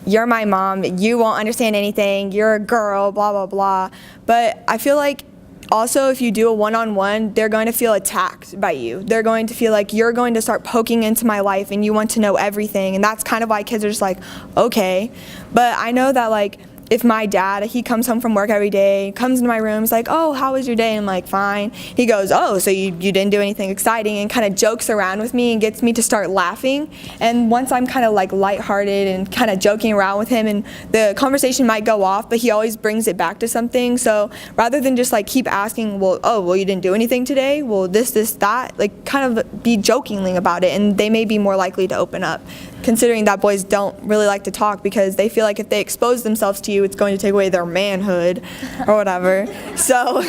you're my mom, you won't understand anything, you're a girl, blah, blah, blah. But I feel like also if you do a one-on-one, they're going to feel attacked by you. They're going to feel like you're going to start poking into my life and you want to know everything. And that's kind of why kids are just like, okay. But I know that if my dad, he comes home from work every day, comes into my room, he's like, oh, how was your day? I'm like, fine. He goes, oh, so you didn't do anything exciting, and kind of jokes around with me and gets me to start laughing. And once I'm kind of lighthearted and kind of joking around with him, and the conversation might go off, but he always brings it back to something. So rather than just keep asking, well, you didn't do anything today? Well, this, that, kind of be jokingly about it, and they may be more likely to open up. Considering that boys don't really like to talk because they feel like if they expose themselves to you, it's going to take away their manhood or whatever. So,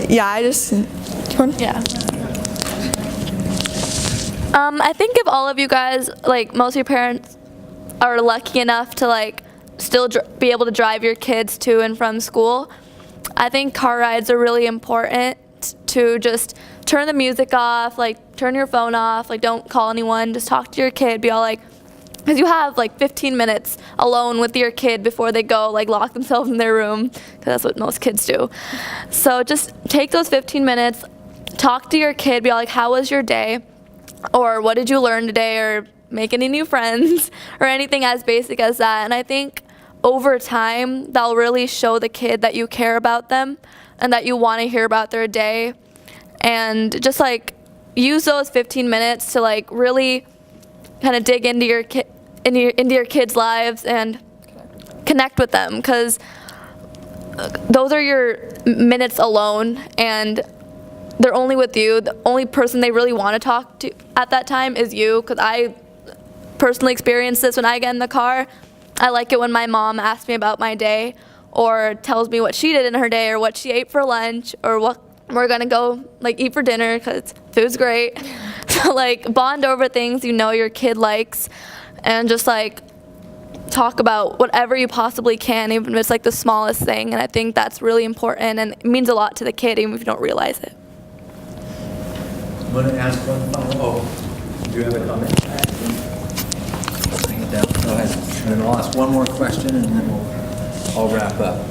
yeah, I think if all of you guys, most of your parents are lucky enough to still be able to drive your kids to and from school, I think car rides are really important to just turn the music off, turn your phone off, don't call anyone, just talk to your kid, be all because you have 15 minutes alone with your kid before they go lock themselves in their room, because that's what most kids do. So just take those 15 minutes, talk to your kid, be all how was your day, or what did you learn today, or make any new friends, or anything as basic as that. And I think over time, that'll really show the kid that you care about them and that you want to hear about their day. And just use those 15 minutes to really kind of dig into your into your kids' lives and connect with them, because those are your minutes alone, and they're only with you. The only person they really want to talk to at that time is you, because I personally experience this when I get in the car. I like it when my mom asks me about my day, or tells me what she did in her day, or what she ate for lunch, or what we're gonna go eat for dinner, because food's great. So bond over things you know your kid likes, and just talk about whatever you possibly can, even if it's the smallest thing. And I think that's really important, and it means a lot to the kid, even if you don't realize it. I'm going to ask one final. Do you have a comment? Bring it down. Go ahead. And then I'll ask one more question, and then I'll wrap up.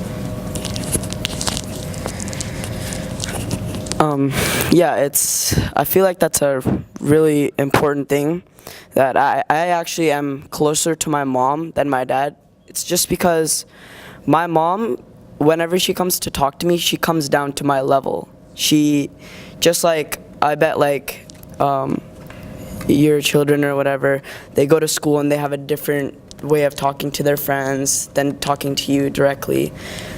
I feel like that's a really important thing, that I actually am closer to my mom than my dad. It's just because my mom, whenever she comes to talk to me, she comes down to my level. She, just I bet your children or whatever, they go to school and they have a different way of talking to their friends than talking to you directly.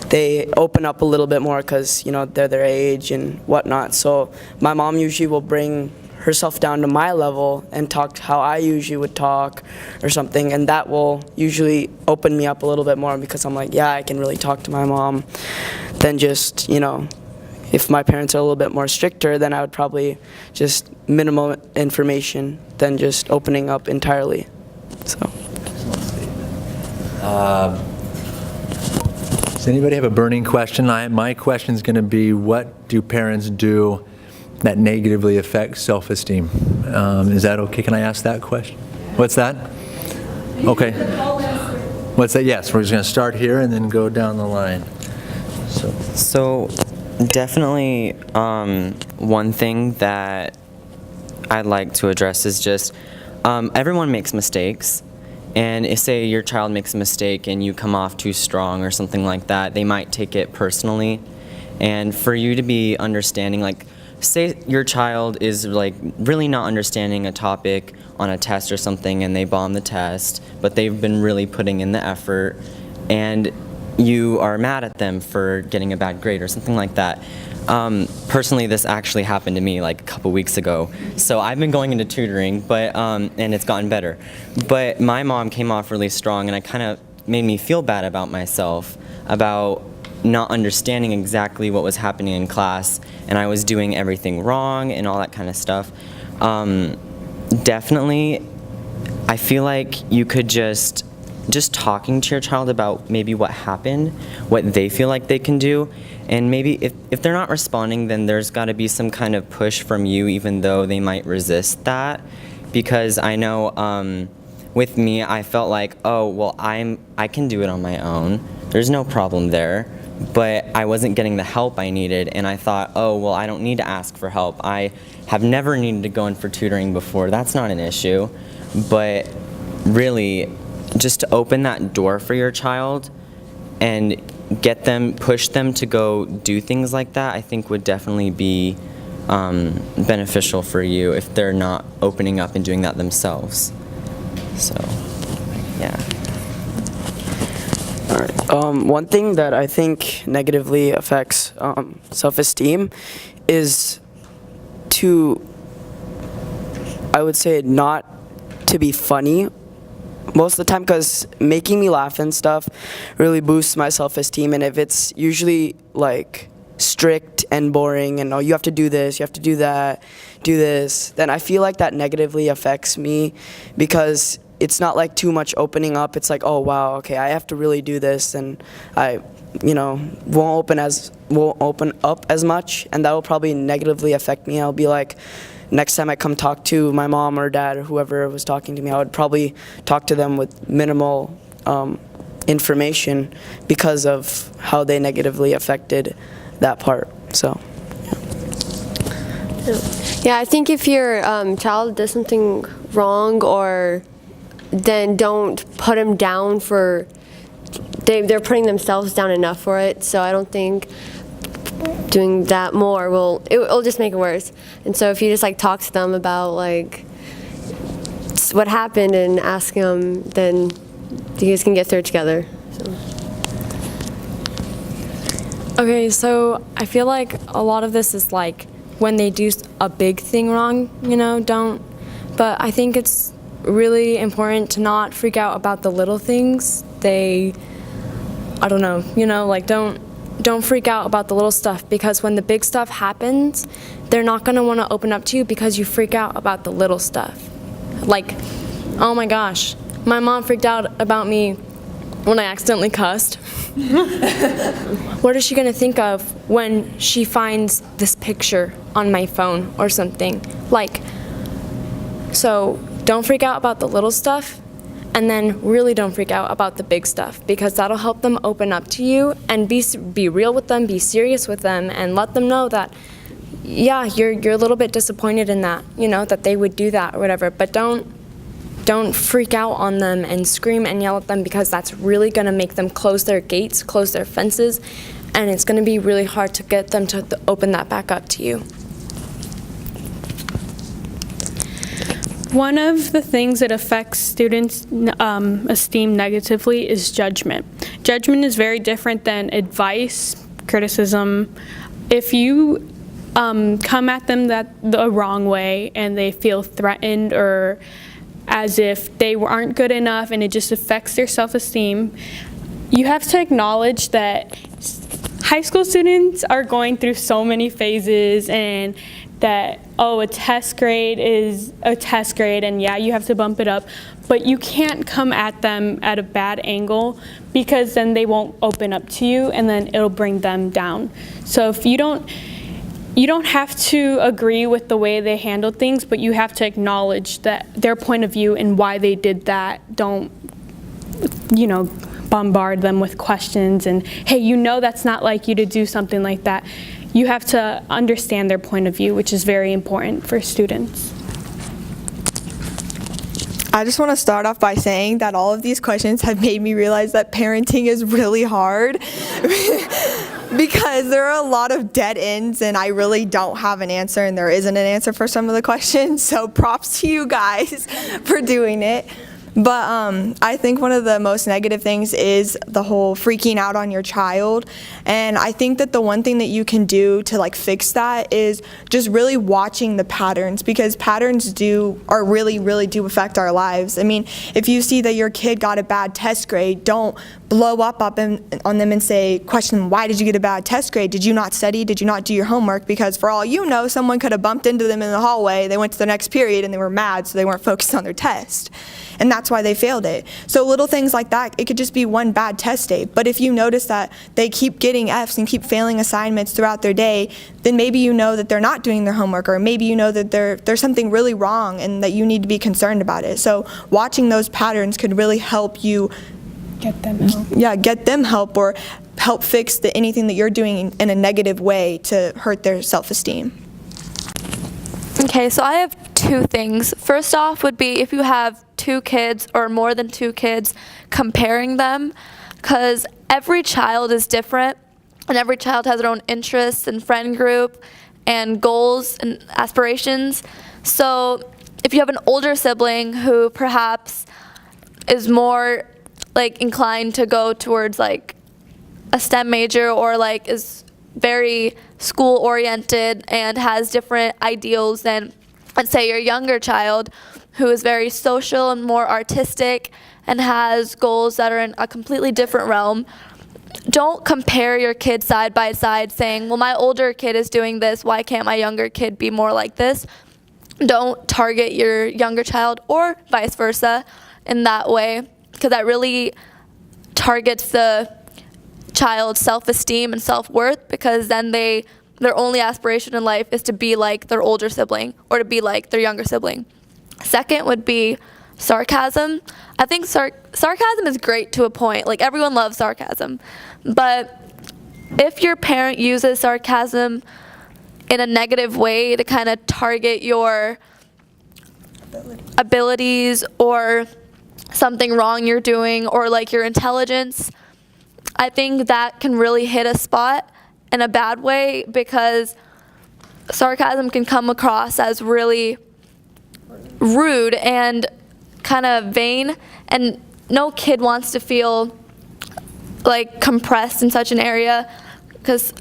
They open up a little bit more because, you know, they're their age and whatnot. So my mom usually will bring herself down to my level and talk how I usually would talk or something, and that will usually open me up a little bit more because I'm like, yeah, I can really talk to my mom than just, you know, if my parents are a little bit more stricter, then I would probably just minimal information than just opening up entirely. So. Does anybody have a burning question? My question is going to be, what do parents do that negatively affects self-esteem? Is that okay? Can I ask that question? What's that? Okay. What's that? Yes, we're just going to start here and then go down the line. So definitely one thing that I'd like to address is just everyone makes mistakes. And if, say, your child makes a mistake and you come off too strong or something like that, they might take it personally. And for you to be understanding, like, say your child is like really not understanding a topic on a test or something and they bomb the test, but they've been really putting in the effort, and you are mad at them for getting a bad grade or something like that. Personally, this actually happened to me like a couple weeks ago. So I've been going into tutoring, but and it's gotten better. But my mom came off really strong, and it kind of made me feel bad about myself, about not understanding exactly what was happening in class, and I was doing everything wrong and all that kind of stuff. Definitely, I feel like you could just talking to your child about maybe what happened, what they feel like they can do, and maybe if they're not responding, then there's got to be some kind of push from you, even though they might resist that. Because I know with me, I felt like, oh, well, I can do it on my own. There's no problem there. But I wasn't getting the help I needed, and I thought, oh, well, I don't need to ask for help. I have never needed to go in for tutoring before. That's not an issue. But really, just to open that door for your child and push them to go do things like that, I think would definitely be beneficial for you if they're not opening up and doing that themselves. So, yeah. All right. One thing that I think negatively affects self-esteem is I would say, not to be funny most of the time, because making me laugh and stuff really boosts my self-esteem. And if it's usually like strict and boring and, oh, you have to do this, you have to do that, do this, then I feel like that negatively affects me, because it's not like too much opening up. It's like, oh wow, okay, I have to really do this, and I, won't open up as much, and that will probably negatively affect me. I'll be like, next time I come talk to my mom or dad or whoever was talking to me, I would probably talk to them with minimal information because of how they negatively affected that part. So. Yeah, I think if your child does something wrong, then don't put them down for, they're putting themselves down enough for it. So I don't think doing that more it'll just make it worse. And so if you just like talk to them about like what happened and ask them, then you guys can get through it together. So. Okay, so I feel like a lot of this is like when they do a big thing wrong, don't. But I think it's really important to not freak out about the little things. I don't know, like don't freak out about the little stuff, because when the big stuff happens, they're not going to want to open up to you because you freak out about the little stuff. Like, oh my gosh, my mom freaked out about me when I accidentally cussed. What is she going to think of when she finds this picture on my phone or something? Like, so don't freak out about the little stuff, and then really don't freak out about the big stuff, because that'll help them open up to you and be real with them, be serious with them, and let them know that, yeah, you're a little bit disappointed in that, that they would do that or whatever, but don't freak out on them and scream and yell at them, because that's really going to make them close their gates, close their fences, and it's going to be really hard to get them to open that back up to you. One of the things that affects students' esteem negatively is judgment. Judgment is very different than advice, criticism. If you come at them the wrong way and they feel threatened or as if they aren't good enough and it just affects their self-esteem, you have to acknowledge that high school students are going through so many phases, and that, oh, a test grade is a test grade, and yeah, you have to bump it up, but you can't come at them at a bad angle, because then they won't open up to you, and then it'll bring them down. So if you don't have to agree with the way they handled things, but you have to acknowledge that their point of view and why they did that. Don't, bombard them with questions and, hey, that's not like you to do something like that. You have to understand their point of view, which is very important for students. I just want to start off by saying that all of these questions have made me realize that parenting is really hard because there are a lot of dead ends and I really don't have an answer, and there isn't an answer for some of the questions, so props to you guys for doing it. But I think one of the most negative things is the whole freaking out on your child. And I think that the one thing that you can do to fix that is just really watching the patterns, because patterns really do affect our lives. I mean, if you see that your kid got a bad test grade, don't blow up on them and question them, why did you get a bad test grade? Did you not study? Did you not do your homework? Because for all you know, someone could have bumped into them in the hallway, they went to the next period and they were mad, so they weren't focused on their test. And that's why they failed it. So little things like that, it could just be one bad test day. But if you notice that they keep getting Fs and keep failing assignments throughout their day, then maybe you know that they're not doing their homework, or maybe you know that there's something really wrong and that you need to be concerned about it. So watching those patterns could really help you get them help. Yeah, get them help, or help fix anything that you're doing in a negative way to hurt their self-esteem. Okay, so I have two things. First off would be if you have 2 kids or more than 2 kids, comparing them, because every child is different and every child has their own interests and friend group and goals and aspirations. So if you have an older sibling who perhaps is more inclined to go towards a STEM major, or is very school oriented and has different ideals than, let's say, your younger child who is very social and more artistic and has goals that are in a completely different realm, don't compare your kids side by side saying, well, my older kid is doing this, why can't my younger kid be more like this? Don't target your younger child or vice versa in that way, because that really targets the child's self-esteem and self-worth, because then their only aspiration in life is to be like their older sibling or to be like their younger sibling. Second would be sarcasm. I think sarcasm is great to a point. Everyone loves sarcasm. But if your parent uses sarcasm in a negative way to kind of target your abilities or something wrong you're doing, or your intelligence, I think that can really hit a spot in a bad way, because sarcasm can come across as really rude and kind of vain, and no kid wants to feel compressed in such an area, because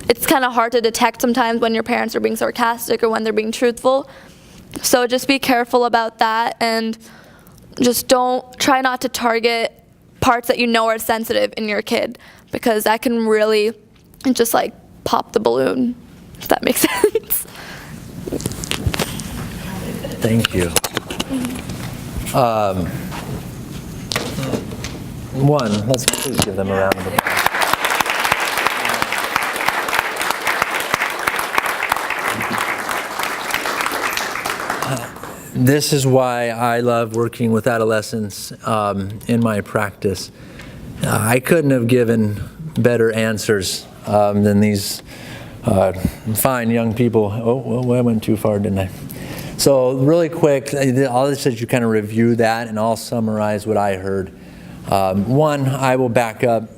it's kind of hard to detect sometimes when your parents are being sarcastic or when they're being truthful. So just be careful about that, and just try not to target parts that you know are sensitive in your kid, because that can really just pop the balloon, if that makes sense. Thank you. Let's please give them a round of applause. This is why I love working with adolescents in my practice. I couldn't have given better answers than these fine young people. Oh, well, I went too far, didn't I? So really quick, all this is you kind of review that, and I'll summarize what I heard. One, I will back up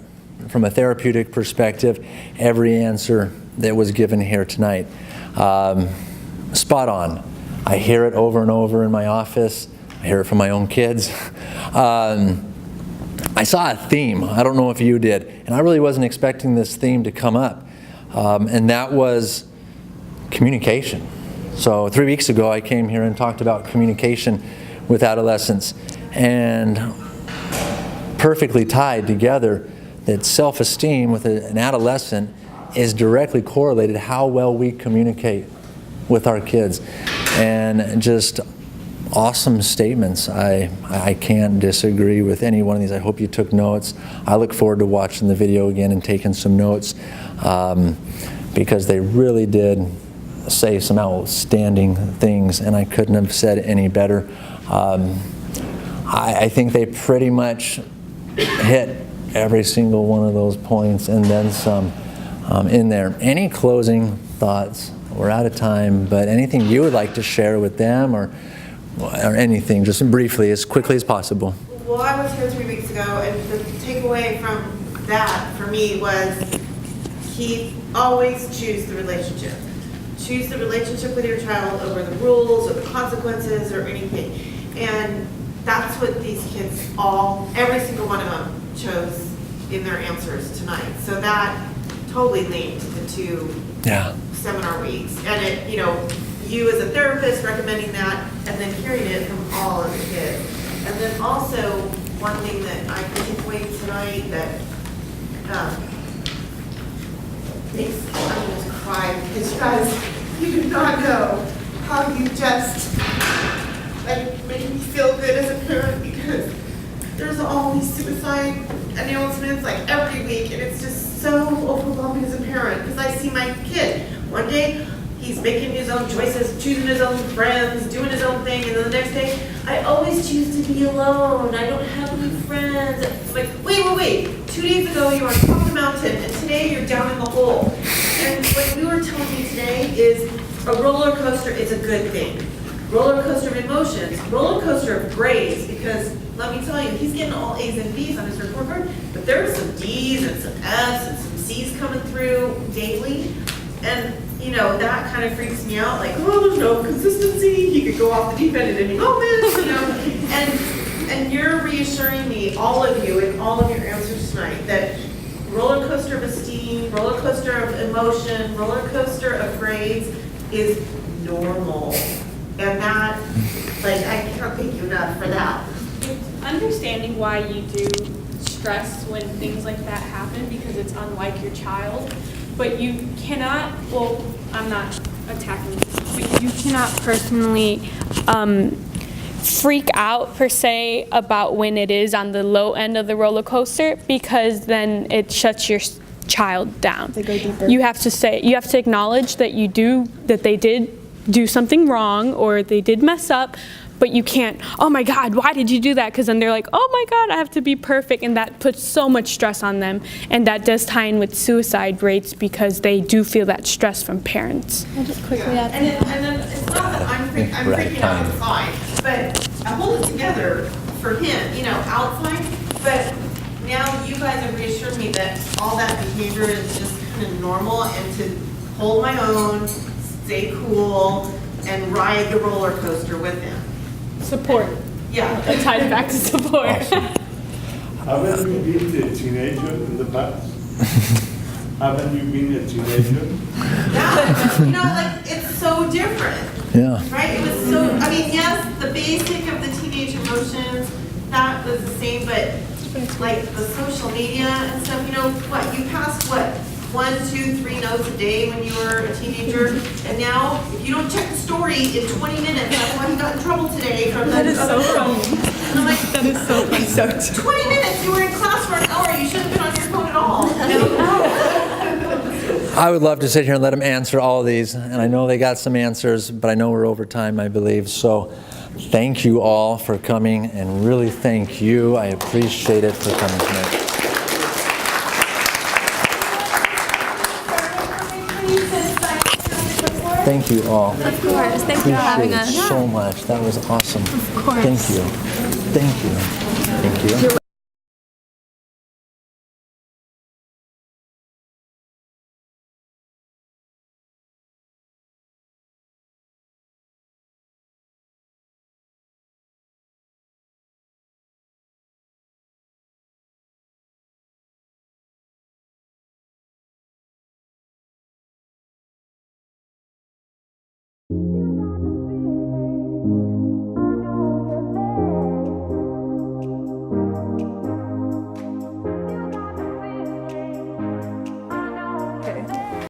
from a therapeutic perspective every answer that was given here tonight. Spot on. I hear it over and over in my office. I hear it from my own kids. I saw a theme. I don't know if you did, and I really wasn't expecting this theme to come up, and that was communication. So 3 weeks ago, I came here and talked about communication with adolescents, and perfectly tied together that self-esteem with an adolescent is directly correlated how well we communicate with our kids. And just awesome statements. I can't disagree with any one of these. I hope you took notes. I look forward to watching the video again and taking some notes because they really did say some outstanding things, and I couldn't have said any better. I think they pretty much hit every single one of those points and then some in there. Any closing thoughts? We're out of time, but anything you would like to share with them or anything, just briefly, as quickly as possible. Well, I was here 3 weeks ago, and the takeaway from that for me was always choose the relationship. Choose the relationship with your child over the rules or the consequences or anything. And that's what these kids every single one of them chose in their answers tonight. So that totally linked the two seminar weeks. And it, you as a therapist recommending that and then hearing it from all of the kids. And then also one thing that I took away tonight that makes me just cry because you guys, you do not know how you just make me feel good as a parent because there's all these suicide announcements every week, and it's just so overwhelming as a parent because I see my kid. One day, he's making his own choices, choosing his own friends, doing his own thing, and then the next day, I always choose to be alone. I don't have any friends. It's like, wait. 2 days ago, you were on top of the mountain, and today you're down in the hole. And what you were telling me today is a roller coaster is a good thing. Roller coaster of emotions, roller coaster of grades, because let me tell you, he's getting all A's and B's on his report card, but there are some D's and some F's and some C's coming through daily. And, that kind of freaks me out, there's no consistency. He could go off the deep end at any moment, And you're reassuring me, all of you, in all of your answers tonight, that roller coaster of esteem, roller coaster of emotion, roller coaster of grades is normal. And that, I can't thank you enough for that. Understanding why you do stress when things like that happen because it's unlike your child, but you cannot, I'm not attacking this, but you cannot personally freak out per se about when it is on the low end of the roller coaster because then it shuts your child down. They go deeper. You have to acknowledge that they did do something wrong or they did mess up, but you can't, oh my God, why did you do that? Because then they're like, oh my God, I have to be perfect, and that puts so much stress on them, and that does tie in with suicide rates because they do feel that stress from parents. I'll just quickly add and then it's not that I'm freaking out inside, but I hold it together for him, outside, but now you guys have reassured me that all that behavior is just kind of normal and to hold my own, stay cool, and ride the roller coaster with him. Support. Yeah. It ties back to support. Awesome. Haven't you been a teenager in the past? Haven't you been a teenager? Yeah, it's so different. Yeah. Right? It was so, yes, the basic of the teenage emotions, that was the same, but the social media and stuff, you passed 1, 2, 3 notes a day when you were a teenager, and now if you don't check the story in 20 minutes, that's why you got in trouble today from That is so funny. And I'm like, that is so funny. 20 minutes, you were in class for an hour, you shouldn't have been on your phone at all. I would love to sit here and let them answer all of these, and I know they got some answers, but I know we're over time, I believe. So thank you all for coming, and really thank you. I appreciate it for coming tonight. Thank you all. Of course. Thank you for having us. Appreciate it so much. That was awesome. Of course. Thank you. Thank you. Thank you.